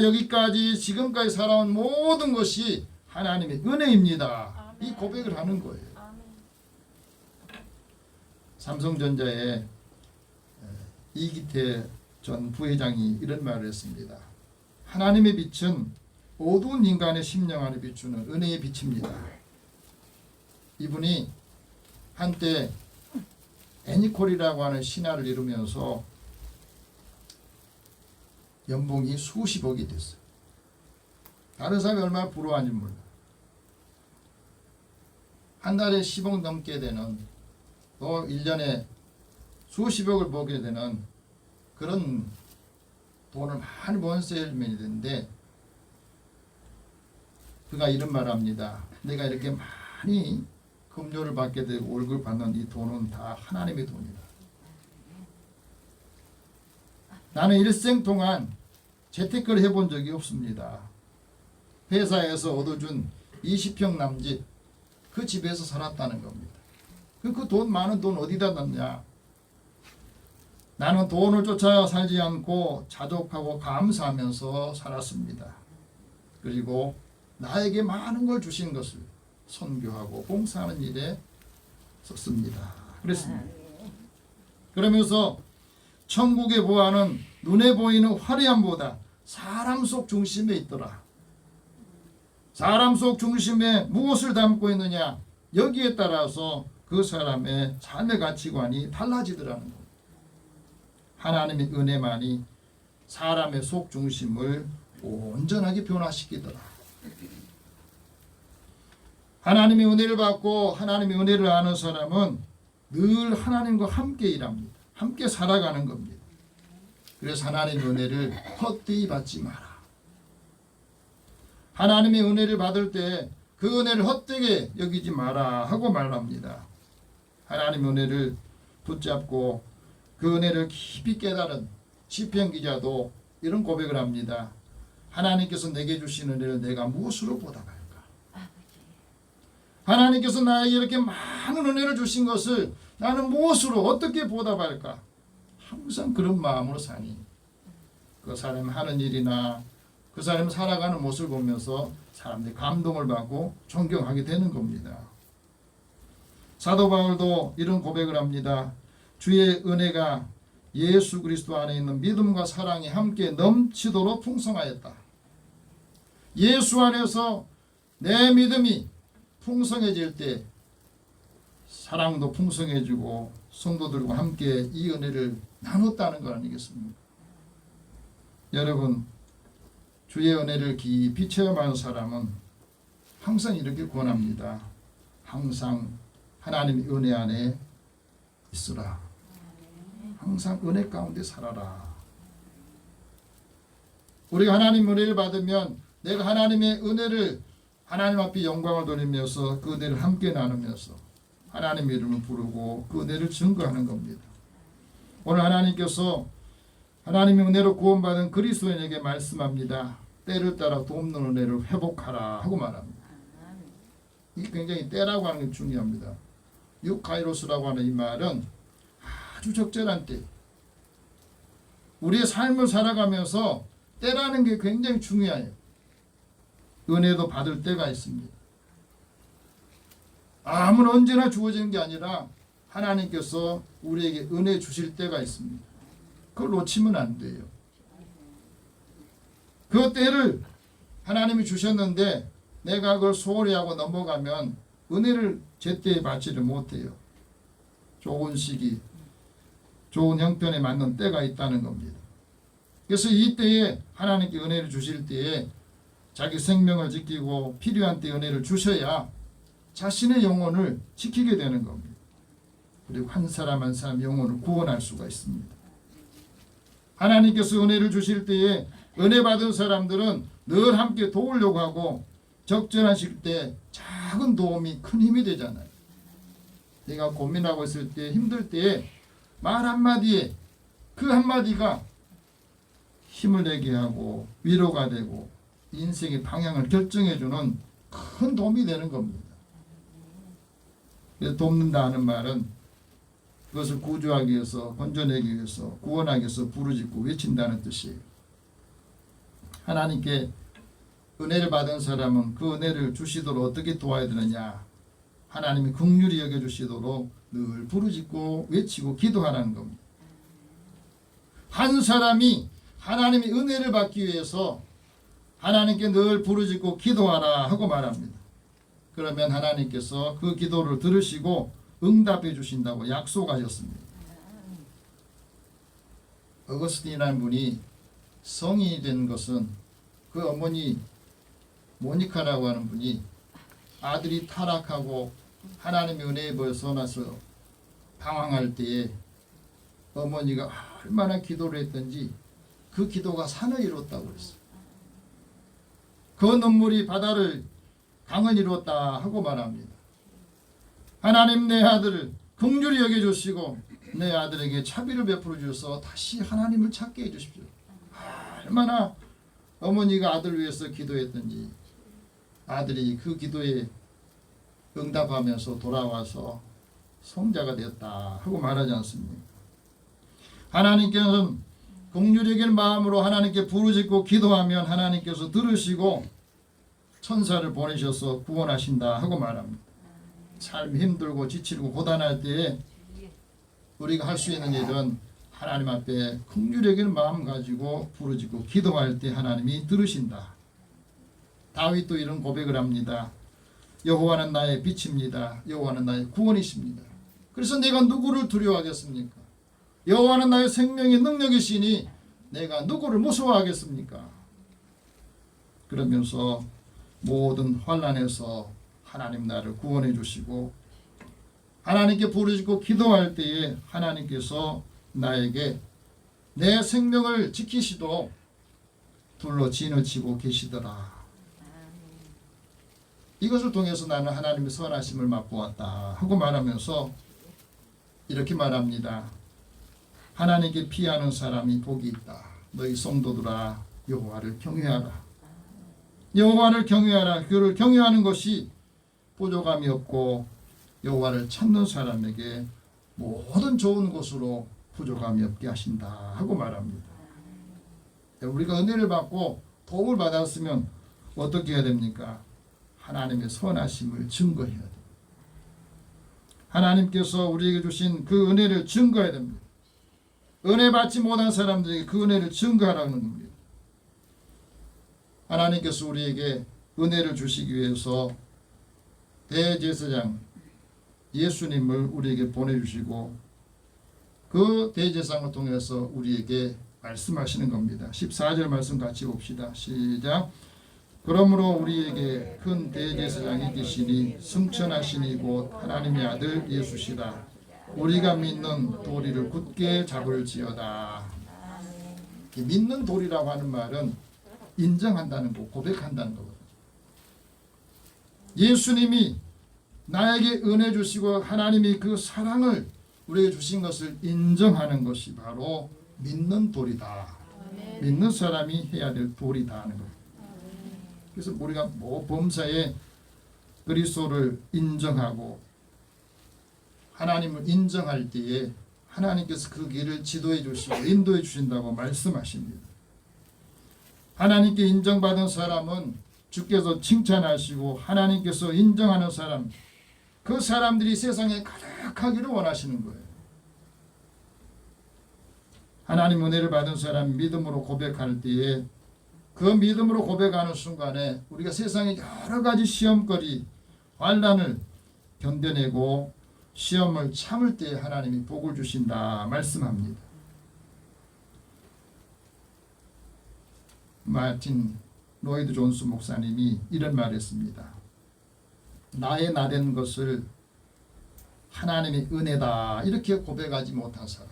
지금까지 살아온 모든 것이 하나님의 은혜입니다. 이 고백을 하는 거예요. 삼성전자의 이기태 전 부회장이 이런 말을 했습니다. 하나님의 빛은 어두운 인간의 심령 안에 비추는 은혜의 빛입니다. 이분이 한때 애니콜이라고 하는 신화를 이루면서 연봉이 수십억이 됐어요. 다른 사람이 얼마나 부러워하는지 몰라. 한 달에 10억 넘게 되는, 또 1년에 수십억을 벌게 되는 그런 돈을 많이 번 셀맨이 됐는데, 그가 이런 말을 합니다. 내가 이렇게 많이 급료를 받게 되고 월급을 받는 이 돈은 다 하나님의 돈이다. 나는 일생 동안 재테크를 해본 적이 없습니다. 회사에서 얻어준 20평 남집, 그 집에서 살았다는 겁니다. 그 돈, 많은 돈 어디다 넣냐? 나는 돈을 쫓아 살지 않고 자족하고 감사하면서 살았습니다. 그리고 나에게 많은 걸 주신 것을 선교하고 봉사하는 일에 썼습니다. 그랬습니다. 그러면서 천국의 보화는 눈에 보이는 화려함보다 사람 속 중심에 있더라. 사람 속 중심에 무엇을 담고 있느냐, 여기에 따라서 그 사람의 삶의 가치관이 달라지더라는 겁니다. 하나님의 은혜만이 사람의 속 중심을 온전하게 변화시키더라. 하나님의 은혜를 받고 하나님의 은혜를 아는 사람은 늘 하나님과 함께 일합니다. 함께 살아가는 겁니다. 그래서 하나님의 은혜를 헛되이 받지 마라. 하나님의 은혜를 받을 때 그 은혜를 헛되게 여기지 마라 하고 말합니다. 하나님의 은혜를 붙잡고 그 은혜를 깊이 깨달은 시편 기자도 이런 고백을 합니다. 하나님께서 내게 주신 은혜를 내가 무엇으로 보답할까? 하나님께서 나에게 이렇게 많은 은혜를 주신 것을 나는 무엇으로 어떻게 보답할까? 항상 그런 마음으로 사니 그 사람이 하는 일이나 그 사람이 살아가는 모습을 보면서 사람들이 감동을 받고 존경하게 되는 겁니다. 사도 바울도 이런 고백을 합니다. 주의 은혜가 예수 그리스도 안에 있는 믿음과 사랑이 함께 넘치도록 풍성하였다. 예수 안에서 내 믿음이 풍성해질 때 사랑도 풍성해지고 성도들과 함께 이 은혜를 나눴다는 것 아니겠습니까? 여러분, 주의 은혜를 깊이 체험하는 사람은 항상 이렇게 권합니다. 항상 하나님의 은혜 안에 있으라. 항상 은혜 가운데 살아라. 우리가 하나님의 은혜를 받으면 내가 하나님의 은혜를 하나님 앞에 영광을 돌리면서 그 은혜를 함께 나누면서 하나님의 이름을 부르고 그 은혜를 증거하는 겁니다. 오늘 하나님께서 하나님의 은혜로 구원받은 그리스도인에게 말씀합니다. 때를 따라 돕는 은혜를 회복하라 하고 말합니다. 이 굉장히 때라고 하는 게 중요합니다. 유카이로스라고 하는 이 말은 아주 적절한 때, 우리의 삶을 살아가면서 때라는 게 굉장히 중요해요. 은혜도 받을 때가 있습니다. 아무나 언제나 주어지는 게 아니라 하나님께서 우리에게 은혜 주실 때가 있습니다. 그걸 놓치면 안 돼요. 그 때를 하나님이 주셨는데 내가 그걸 소홀히 하고 넘어가면 은혜를 제때에 받지를 못해요. 좋은 시기, 좋은 형편에 맞는 때가 있다는 겁니다. 그래서 이 때에 하나님께 은혜를 주실 때에 자기 생명을 지키고 필요한 때 은혜를 주셔야 자신의 영혼을 지키게 되는 겁니다. 그리고 한 사람 한 사람 영혼을 구원할 수가 있습니다. 하나님께서 은혜를 주실 때에 은혜 받은 사람들은 늘 함께 도우려고 하고 적절하실 때 작은 도움이 큰 힘이 되잖아요. 내가 고민하고 있을 때 힘들 때에 말 한마디에 그 한마디가 힘을 내게 하고 위로가 되고 인생의 방향을 결정해주는 큰 도움이 되는 겁니다. 그래서 돕는다 하는 말은 그것을 구조하기 위해서, 건져내기 위해서, 구원하기 위해서 부르짖고 외친다는 뜻이에요. 하나님께 은혜를 받은 사람은 그 은혜를 주시도록 어떻게 도와야 되느냐, 하나님이 긍휼히 여겨주시도록 늘 부르짖고 외치고 기도하라는 겁니다. 한 사람이 하나님의 은혜를 받기 위해서 하나님께 늘 부르짖고 기도하라 하고 말합니다. 그러면 하나님께서 그 기도를 들으시고 응답해 주신다고 약속하셨습니다. 어거스틴이라는 분이 성인이 된 것은 그 어머니 모니카라고 하는 분이 아들이 타락하고 하나님의 은혜에 벗어나서 방황할 때에 어머니가 얼마나 기도를 했던지 그 기도가 산을 이뤘다고 그랬어요. 그 눈물이 바다를 강을 이뤘다 하고 말합니다. 하나님 내 아들을 긍휼히 여겨주시고 내 아들에게 자비를 베풀어 주셔서 다시 하나님을 찾게 해주십시오. 얼마나 어머니가 아들을 위해서 기도했던지 아들이 그 기도에 응답하면서 돌아와서 성자가 되었다 하고 말하지 않습니까? 하나님께서는 긍휼히 여기는 마음으로 하나님께 부르짖고 기도하면 하나님께서 들으시고 천사를 보내셔서 구원하신다 하고 말합니다. 삶이 힘들고 지치고 고단할 때에 우리가 할 수 있는 일은 하나님 앞에 긍휼히 여기는 마음 가지고 부르짖고 기도할 때 하나님이 들으신다. 다윗도 이런 고백을 합니다. 여호와는 나의 빛입니다. 여호와는 나의 구원이십니다. 그래서 내가 누구를 두려워하겠습니까? 여호와는 나의 생명의 능력이시니 내가 누구를 무서워하겠습니까? 그러면서 모든 환난에서 하나님 나를 구원해 주시고 하나님께 부르짖고 기도할 때에 하나님께서 나에게 내 생명을 지키시도록 둘러 진을 치고 계시더라. 이것을 통해서 나는 하나님의 선하심을 맛보았다 하고 말하면서 이렇게 말합니다. 하나님께 피하는 사람이 복이 있다. 너희 성도들아 여호와를 경외하라. 여호와를 경외하라. 그를 경외하는 것이 부족함이 없고 여호와를 찾는 사람에게 모든 좋은 것으로 부족함이 없게 하신다 하고 말합니다. 우리가 은혜를 받고 도움을 받았으면 어떻게 해야 됩니까? 하나님의 선하심을 증거해야 됩니다. 하나님께서 우리에게 주신 그 은혜를 증거해야 됩니다. 은혜 받지 못한 사람들에게 그 은혜를 증거하라는 겁니다. 하나님께서 우리에게 은혜를 주시기 위해서 대제사장 예수님을 우리에게 보내주시고 그 대제사장을 통해서 우리에게 말씀하시는 겁니다. 14절 말씀 같이 봅시다. 시작. 그러므로 우리에게 큰 대제사장이 계시니 승천하시니 곧 하나님의 아들 예수시라. 우리가 믿는 도리를 굳게 잡을지어다. 믿는 도리라고 하는 말은 인정한다는 거, 고백한다는 거거든요. 예수님이 나에게 은혜 주시고 하나님이 그 사랑을 우리에게 주신 것을 인정하는 것이 바로 믿는 도리다. 믿는 사람이 해야 될 도리다 하는 거예요. 그래서 우리가 범사에 그리스도를 인정하고 하나님을 인정할 때에 하나님께서 그 길을 지도해 주시고 인도해 주신다고 말씀하십니다. 하나님께 인정받은 사람은 주께서 칭찬하시고 하나님께서 인정하는 사람, 그 사람들이 세상에 가득하기를 원하시는 거예요. 하나님 은혜를 받은 사람이 믿음으로 고백할 때에 그 믿음으로 고백하는 순간에 우리가 세상에 여러 가지 시험거리, 환난을 견뎌내고 시험을 참을 때 하나님이 복을 주신다 말씀합니다. 마틴 로이드 존스 목사님이 이런 말을 했습니다. 나의 나된 것을 하나님의 은혜다 이렇게 고백하지 못한 사람,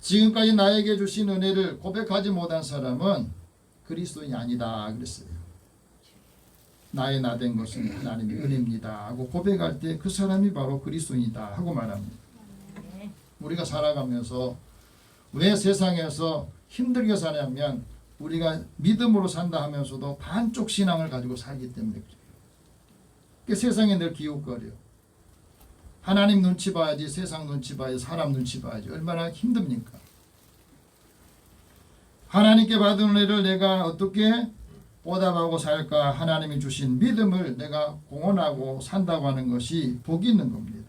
지금까지 나에게 주신 은혜를 고백하지 못한 사람은 그리스도인이 아니다 그랬어요. 나의 나된 것은 하나님의 은혜입니다 하고 고백할 때 그 사람이 바로 그리스도인이다 하고 말합니다. 우리가 살아가면서 왜 세상에서 힘들게 사냐면 우리가 믿음으로 산다 하면서도 반쪽 신앙을 가지고 살기 때문에 그래요. 그 세상에 늘 기웃거려. 하나님 눈치 봐야지, 세상 눈치 봐야지, 사람 눈치 봐야지. 얼마나 힘듭니까? 하나님께 받은 은혜를 내가 어떻게 보답하고 살까? 하나님이 주신 믿음을 내가 공헌하고 산다고 하는 것이 복이 있는 겁니다.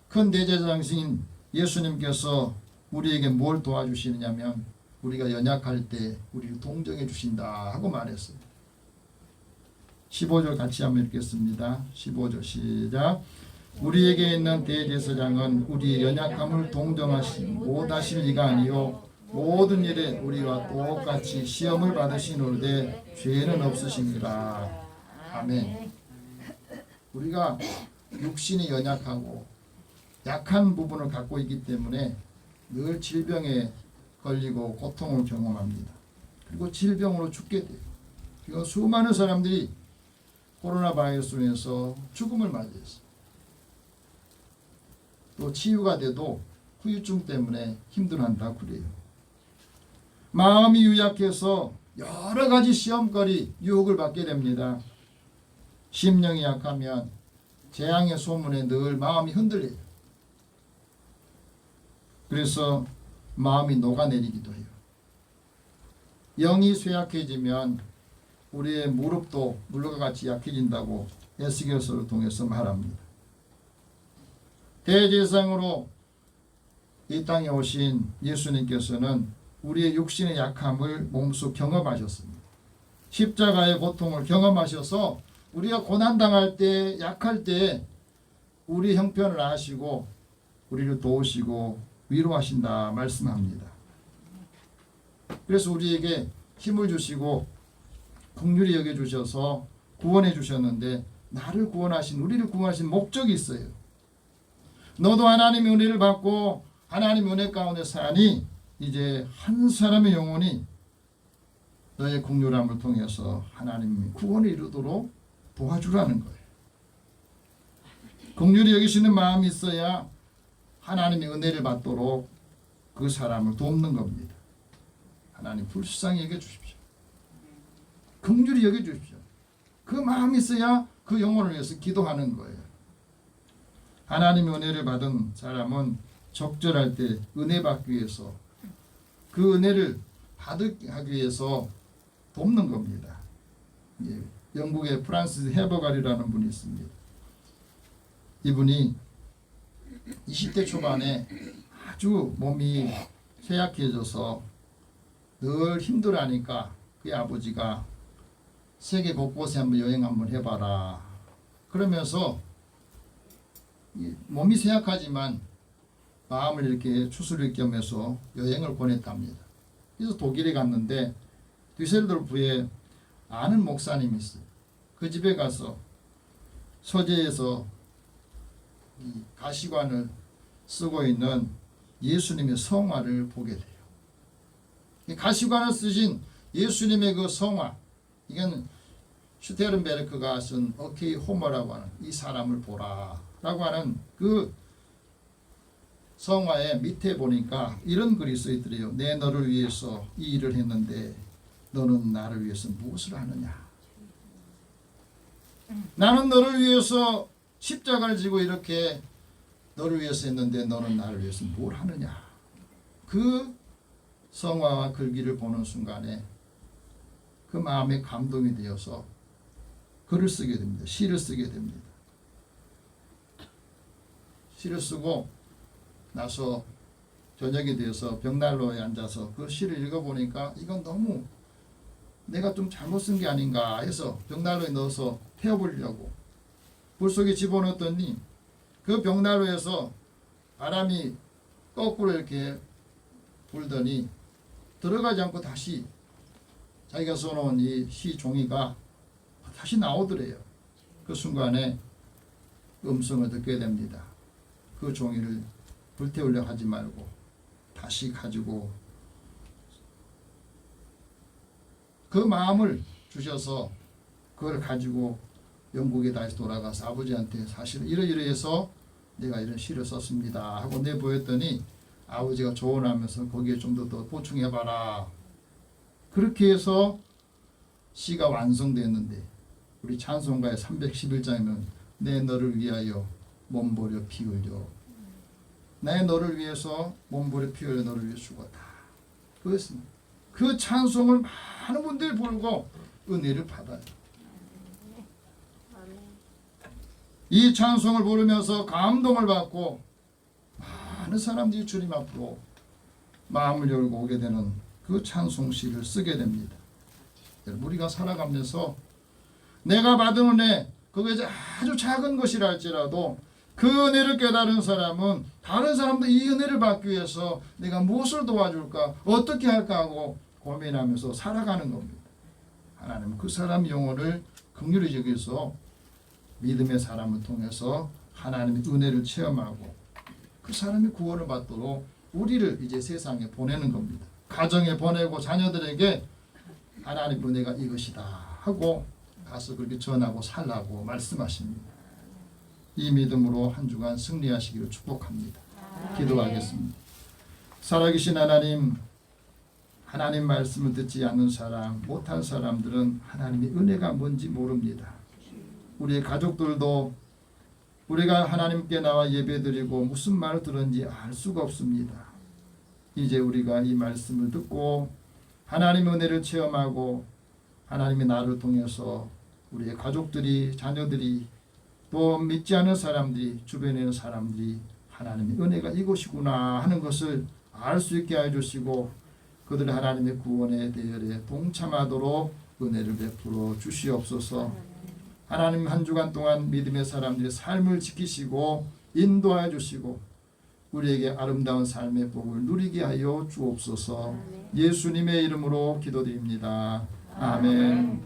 큰 대제사장이신 예수님께서 우리에게 뭘 도와주시느냐면 우리가 연약할 때 우리를 동정해 주신다 하고 말했어요. 15절 같이 한번 읽겠습니다. 15절 시작. 우리에게 있는 대제사장은 우리의 연약함을 동정하시 못하실 이가 아니요 모든 일에 우리와 똑같이 시험을 받으시노되 죄는 없으십니다. 아멘. 우리가 육신이 연약하고 약한 부분을 갖고 있기 때문에 늘 질병에 걸리고 고통을 경험합니다. 그리고 질병으로 죽게 돼요. 그리고 수많은 사람들이 코로나 바이러스로 인해서 죽음을 맞이했어요. 또 치유가 돼도 후유증 때문에 힘들어한다고 그래요. 마음이 유약해서 여러 가지 시험거리, 유혹을 받게 됩니다. 심령이 약하면 재앙의 소문에 늘 마음이 흔들려요. 그래서 마음이 녹아내리기도 해요. 영이 쇠약해지면 우리의 무릎도 물과 같이 약해진다고 에스겔서를 통해서 말합니다. 대제사장으로 이 땅에 오신 예수님께서는 우리의 육신의 약함을 몸소 경험하셨습니다. 십자가의 고통을 경험하셔서 우리가 고난당할 때, 약할 때 우리 형편을 아시고 우리를 도우시고 위로하신다 말씀합니다. 그래서 우리에게 힘을 주시고 긍휼히 여겨주셔서 구원해 주셨는데 나를 구원하신, 우리를 구원하신 목적이 있어요. 너도 하나님의 은혜를 받고 하나님의 은혜 가운데 사니 이제 한 사람의 영혼이 너의 긍휼함을 통해서 하나님이 구원을 이루도록 도와주라는 거예요. 긍휼히 여기시는 마음이 있어야 하나님의 은혜를 받도록 그 사람을 돕는 겁니다. 하나님 불쌍히 여겨주십시오. 긍휼히 여겨주십시오. 그 마음이 있어야 그 영혼을 위해서 기도하는 거예요. 하나님의 은혜를 받은 사람은 적절할 때 은혜 받기 위해서 그 은혜를 받기 위해서 돕는 겁니다. 예, 영국의 프란시스 헤버갈이라는 분이 있습니다. 이분이 20대 초반에 아주 몸이 쇠약해져서 늘 힘들어하니까 그의 아버지가 세계 곳곳에 한번 여행 한번 해봐라. 그러면서 몸이 쇠약하지만 마음을 이렇게 추스릴 겸해서 여행을 보냈답니다. 그래서 독일에 갔는데 düsseldorf에 아는 목사님이 있어요. 그 집에 가서 서재에서 이 가시관을 쓰고 있는 예수님의 성화를 보게 돼요. 이 가시관을 쓰신 예수님의 그 성화, 이건 슈테른베르크가 쓴 어케이 호머라고 하는 이 사람을 보라 라고 하는 그 성화의 밑에 보니까 이런 글이 써있더래요. 내 너를 위해서 이 일을 했는데 너는 나를 위해서 무엇을 하느냐. 나는 너를 위해서 십자가를 지고 이렇게 너를 위해서 했는데 너는 나를 위해서 뭘 하느냐. 그 성화와 글귀를 보는 순간에 그 마음에 감동이 되어서 글을 쓰게 됩니다. 시를 쓰게 됩니다. 시를 쓰고 나서 저녁이 되어서 벽난로에 앉아서 그 시를 읽어보니까 이건 너무 내가 좀 잘못 쓴 게 아닌가 해서 벽난로에 넣어서 태워보려고 불 속에 집어넣었더니 그 벽난로에서 바람이 거꾸로 이렇게 불더니 들어가지 않고 다시 자기가 써놓은 이 시 종이가 다시 나오더래요. 그 순간에 음성을 듣게 됩니다. 그 종이를 불태우려 하지 말고 다시 가지고 그 마음을 주셔서 그걸 가지고 영국에 다시 돌아가서 아버지한테 사실 이러이러해서 내가 이런 시를 썼습니다 하고 내보였더니 아버지가 조언하면서 거기에 좀 더 보충해봐라. 그렇게 해서 시가 완성됐는데 우리 찬송가의 311장에는 내 너를 위하여 몸버려 피 흘려 내 너를 위해서 몸버려 피 흘려 너를 위해 죽었다. 그렇습니다. 그 찬송을 많은 분들이 부르고 은혜를 받아요. 이 찬송을 부르면서 감동을 받고 많은 사람들이 주님 앞으로 마음을 열고 오게 되는 그 찬송시를 쓰게 됩니다. 여러분, 우리가 살아가면서 내가 받은 은혜, 그게 아주 작은 것이라 할지라도 그 은혜를 깨달은 사람은 다른 사람도 이 은혜를 받기 위해서 내가 무엇을 도와줄까, 어떻게 할까 하고 고민하면서 살아가는 겁니다. 하나님은 그 사람 영혼을 긍휼히 여기서 믿음의 사람을 통해서 하나님의 은혜를 체험하고 그 사람이 구원을 받도록 우리를 이제 세상에 보내는 겁니다. 가정에 보내고 자녀들에게 하나님 은혜가 이것이다 하고 가서 그렇게 전하고 살라고 말씀하십니다. 이 믿음으로 한 주간 승리하시기를 축복합니다. 기도하겠습니다. 살아계신 하나님, 하나님 말씀을 듣지 않는 사람, 못한 사람들은 하나님의 은혜가 뭔지 모릅니다. 우리의 가족들도 우리가 하나님께 나와 예배드리고 무슨 말을 들었는지 알 수가 없습니다. 이제 우리가 이 말씀을 듣고 하나님의 은혜를 체험하고 하나님의 나를 통해서 우리의 가족들이, 자녀들이, 또 믿지 않는 사람들이, 주변에 있는 사람들이 하나님의 은혜가 이것이구나 하는 것을 알 수 있게 해주시고 그들의 하나님의 구원의 대열에 동참하도록 은혜를 베풀어 주시옵소서. 하나님 한 주간 동안 믿음의 사람들의 삶을 지키시고 인도하여 주시고 우리에게 아름다운 삶의 복을 누리게 하여 주옵소서. 예수님의 이름으로 기도드립니다. 아멘.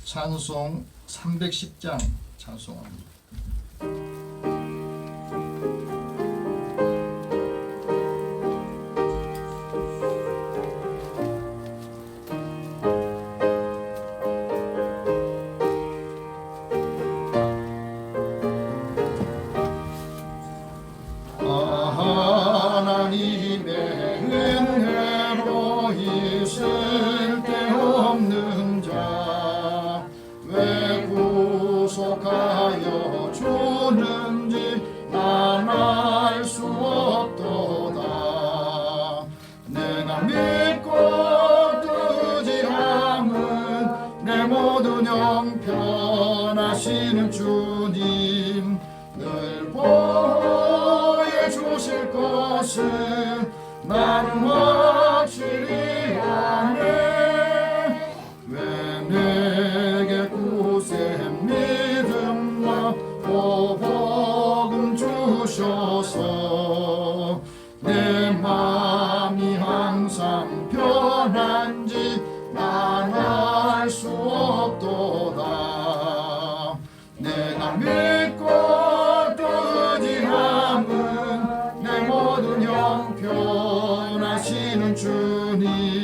찬송 310장 찬송합니다. 하나님의 은혜로 있을 데 없는 자 왜 구속하여 주는지 난 알 수 없도다. 내가 믿고 의지함은 내 모든 형편하시는 주님 늘 보여주실 것은 나는 확실히 아네. 왜 내게 굳센 믿음과 복음 주셔서 내 마음이 항상 편한지 난 알 수 없도다. 내가 믿고 또 의지함은 내 모든 형편하시는 주님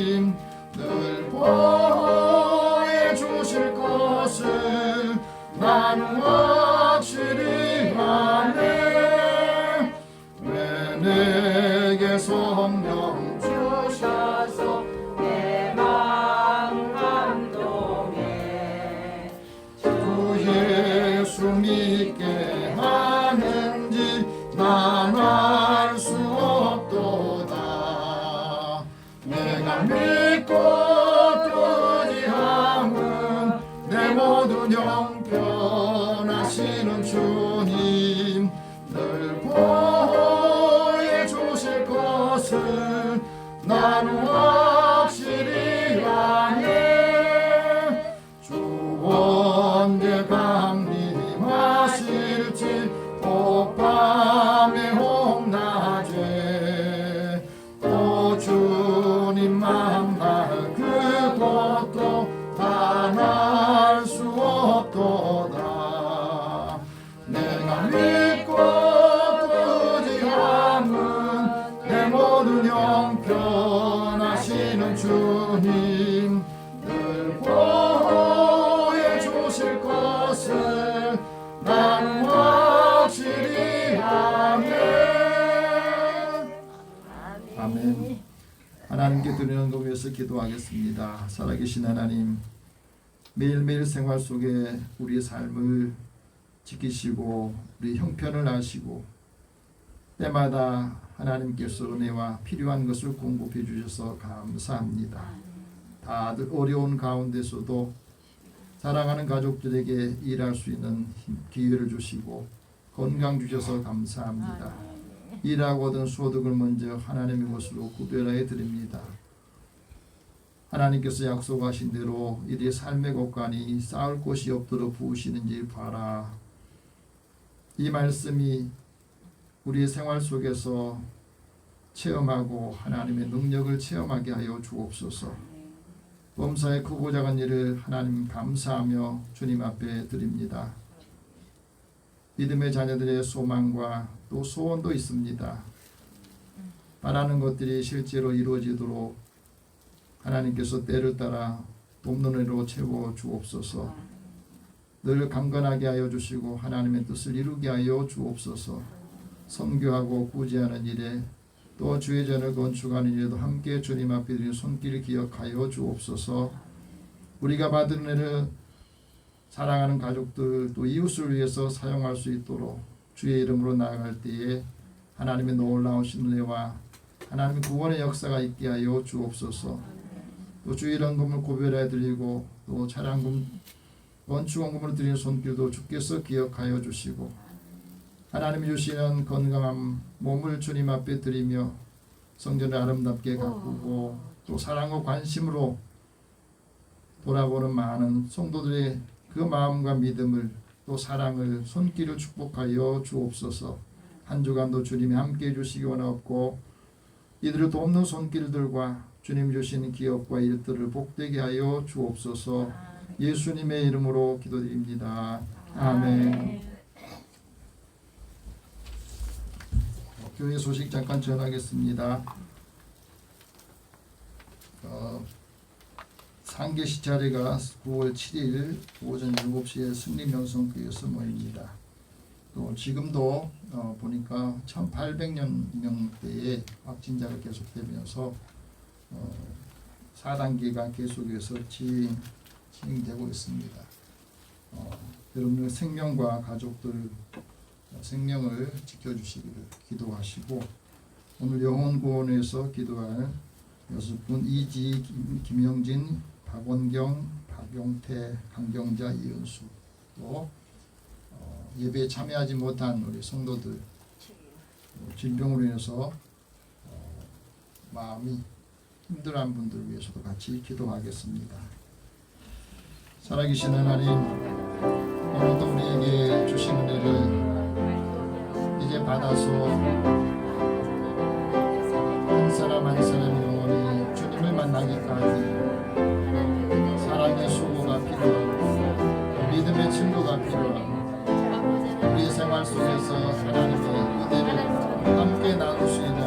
하나님께 드리는 것 위해서 기도하겠습니다. 살아계신 하나님, 매일매일 생활 속에 우리의 삶을 지키시고 우리 형편을 아시고 때마다 하나님께서 은혜와 필요한 것을 공급해 주셔서 감사합니다. 다들 어려운 가운데서도 사랑하는 가족들에게 일할 수 있는 기회를 주시고 건강 주셔서 감사합니다. 일하고 얻은 소득을 먼저 하나님의 것으로 구별하여 드립니다. 하나님께서 약속하신 대로 이들의 삶의 곳간이 쌓을 곳이 없도록 부으시는지 봐라. 이 말씀이 우리의 생활 속에서 체험하고 하나님의 능력을 체험하게 하여 주옵소서. 범사에 크고 작은 일을 하나님 감사하며 주님 앞에 드립니다. 믿음의 자녀들의 소망과 또 소원도 있습니다. 바라는 것들이 실제로 이루어지도록 하나님께서 때를 따라 돕는 은혜로 채워 주옵소서. 늘 강건하게 하여 주시고 하나님의 뜻을 이루게 하여 주옵소서. 선교하고 구제하는 일에 또 주의 전을 건축하는 일에도 함께 주님 앞에 드린 손길을 기억하여 주옵소서. 우리가 받은 은혜를 사랑하는 가족들 또 이웃을 위해서 사용할 수 있도록 주의 이름으로 나아갈 때에 하나님의 놀라우신 은혜와 하나님의 구원의 역사가 있게 하여 주옵소서. 또 주의 이름을 고별해 드리고 또 찬양금 원추원금을 드리는 손길도 주께서 기억하여 주시고 하나님이 주시는 건강한 몸을 주님 앞에 드리며 성전을 아름답게 가꾸고 또 사랑과 관심으로 돌아보는 많은 성도들의 그 마음과 믿음을 또 사랑을 손길을 축복하여 주옵소서. 한 주간도 주님이 함께해 주시기 원하옵고 이들을 돕는 손길들과 주님 주신 기업과 일들을 복되게 하여 주옵소서. 예수님의 이름으로 기도드립니다. 아멘. 교회 소식 잠깐 전하겠습니다. 상계시 자리가 9월 7일 오전 7시에 승리명성교회에서 모입니다. 또 지금도 보니까 1800명대의 확진자가 계속되면서 4단계가 계속해서 진행되고 있습니다. 여러분의 생명과 가족들 생명을 지켜주시기를 기도하시고 오늘 영혼구원에서 기도할 6분 이지, 김영진, 박원경, 박용태, 강경자, 이은수 또 예배에 참여하지 못한 우리 성도들 질병으로 인해서 마음이 힘들어한 분들을 위해서도 같이 기도하겠습니다. 살아계신 하나님, 오늘도 우리에게 주신 은혜를 이제 받아서 한 사람 한 사람의 영혼이 주님을 만나기까지 사랑의 수고가 필요하고 믿음의 증거가 필요하고 우리 생활 속에서 하나님의 은혜를 함께 나눌 수 있는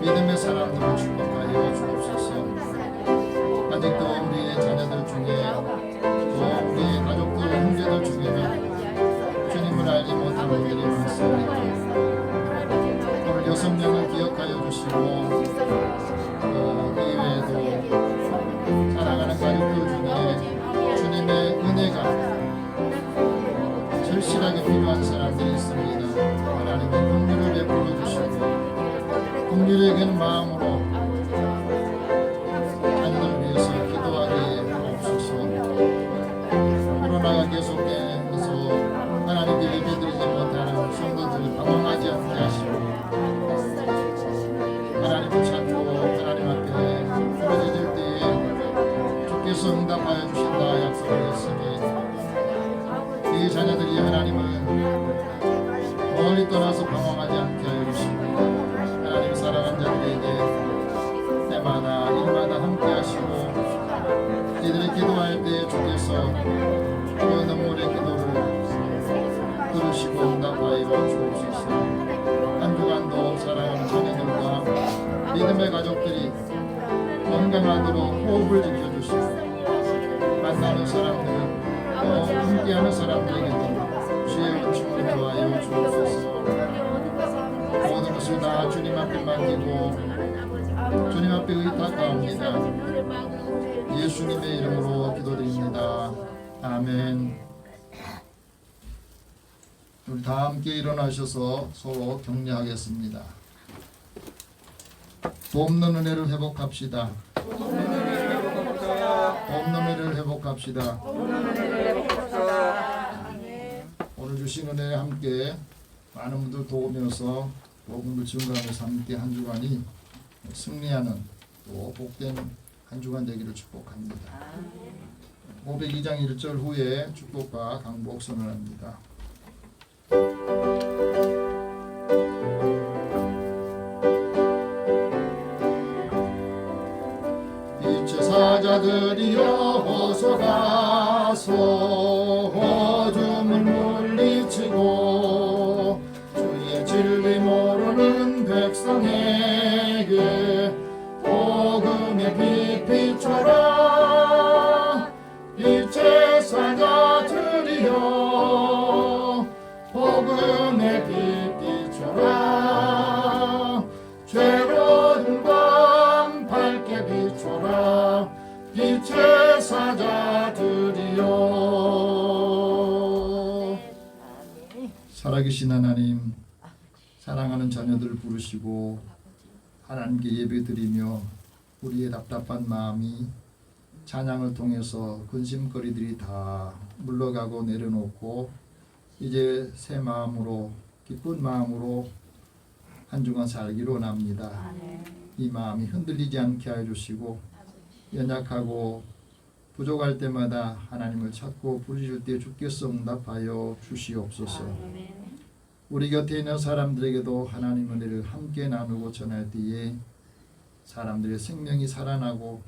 믿음의 사람들을 축복하여 주옵소서. 아직도 우리의 자녀들 중에 또 우리의 가족들, 형제들 중에는 주님을 알지 못하는 분들이 많습니다. 오늘 6명을 기억하여 주시고 이외에도 사랑하는 가족들 중에 주님의 은혜가 절실하게 필요한 사람들이 있습니다. 하나님의 긍휼을 베풀어 주시고 긍휼히 여기는 마음으로 자녀들을 위해서 기도하게 하옵소서. 코로나가 계속되면서 하나님께 예배드리지 못하는 성도들을 방황하지 않게 하시고 하나님을 찾고 하나님 앞에 부르짖을 때에 주께서 응답하여 주신다 약속하셨으니 이 자녀들이 하나님을 멀리 떠나서 방황하지 않게 하여 주시고 하나님 사랑하는 자들에게 때마다 일마다 함께 하시고 이들이 기도할 때 주께서 그 눈물의 기도를 들으시고 응답하여 주옵소서. 한 주간도 사랑하는 자녀들과 믿음의 가족들이 건강하도록 호흡을 지켜주시고 만나는 사람들 또 함께하는 사람들에게도 주의 은총을 더하여 주옵소서. 모든 것을 다 주님 앞에 맡기고 주님 앞에 의탁하옵니다. 예수님의 이름으로 기도드립니다. 아멘. 우리 다 함께 일어나셔서 서로 격려하겠습니다. 돕는 은혜를 회복합시다. 돕는 은혜를 회복합시다. 오늘 주신 은혜에 함께 많은 분들 도우면서 복음을 증거하면서 함께 한 주간이 승리하는 또 복된 한 주간 되기를 축복합니다. 502장 1절 후에 축복과 강복 선언합니다. 빛의 사자들이여 어서 가서 어둠을 물리치고 주의 진리 모르는 백성에게 복음의 빛 비춰라. 빛의 사자들이여 복음의 빛 비춰라. 죄로운 밤 밝게 비춰라. 빛의 사자들이여. 살아계신 하나님, 사랑하는 자녀들을 부르시고 하나님께 예배드리며 우리의 답답한 마음이 찬양을 통해서 근심거리들이 다 물러가고 내려놓고 이제 새 마음으로 기쁜 마음으로 한 주간 살기로 원합니다. 이 마음이 흔들리지 않게 하여 주시고 연약하고 부족할 때마다 하나님을 찾고 부르실 때 주께서 응답하여 주시옵소서. 우리 곁에 있는 사람들에게도 하나님 은혜를 함께 나누고 전할 때에 사람들의 생명이 살아나고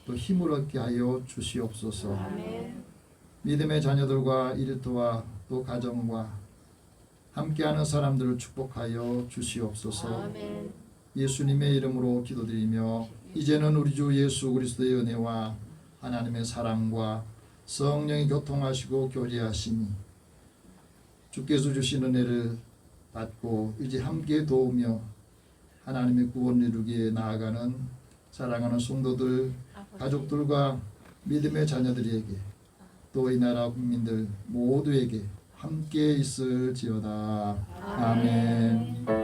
또 힘을 얻게 하여 주시옵소서. 믿음의 자녀들과 일터와 또 가정과 함께하는 사람들을 축복하여 주시옵소서. 예수님의 이름으로 기도드리며 이제는 우리 주 예수 그리스도의 은혜와 하나님의 사랑과 성령이 교통하시고 교제하시니 주께서 주신 은혜를 받고 이제 함께 도우며 하나님의 구원을 이루기에 나아가는 사랑하는 성도들, 가족들과 믿음의 자녀들에게 또 이 나라 국민들 모두에게 함께 있을지어다. 아멘.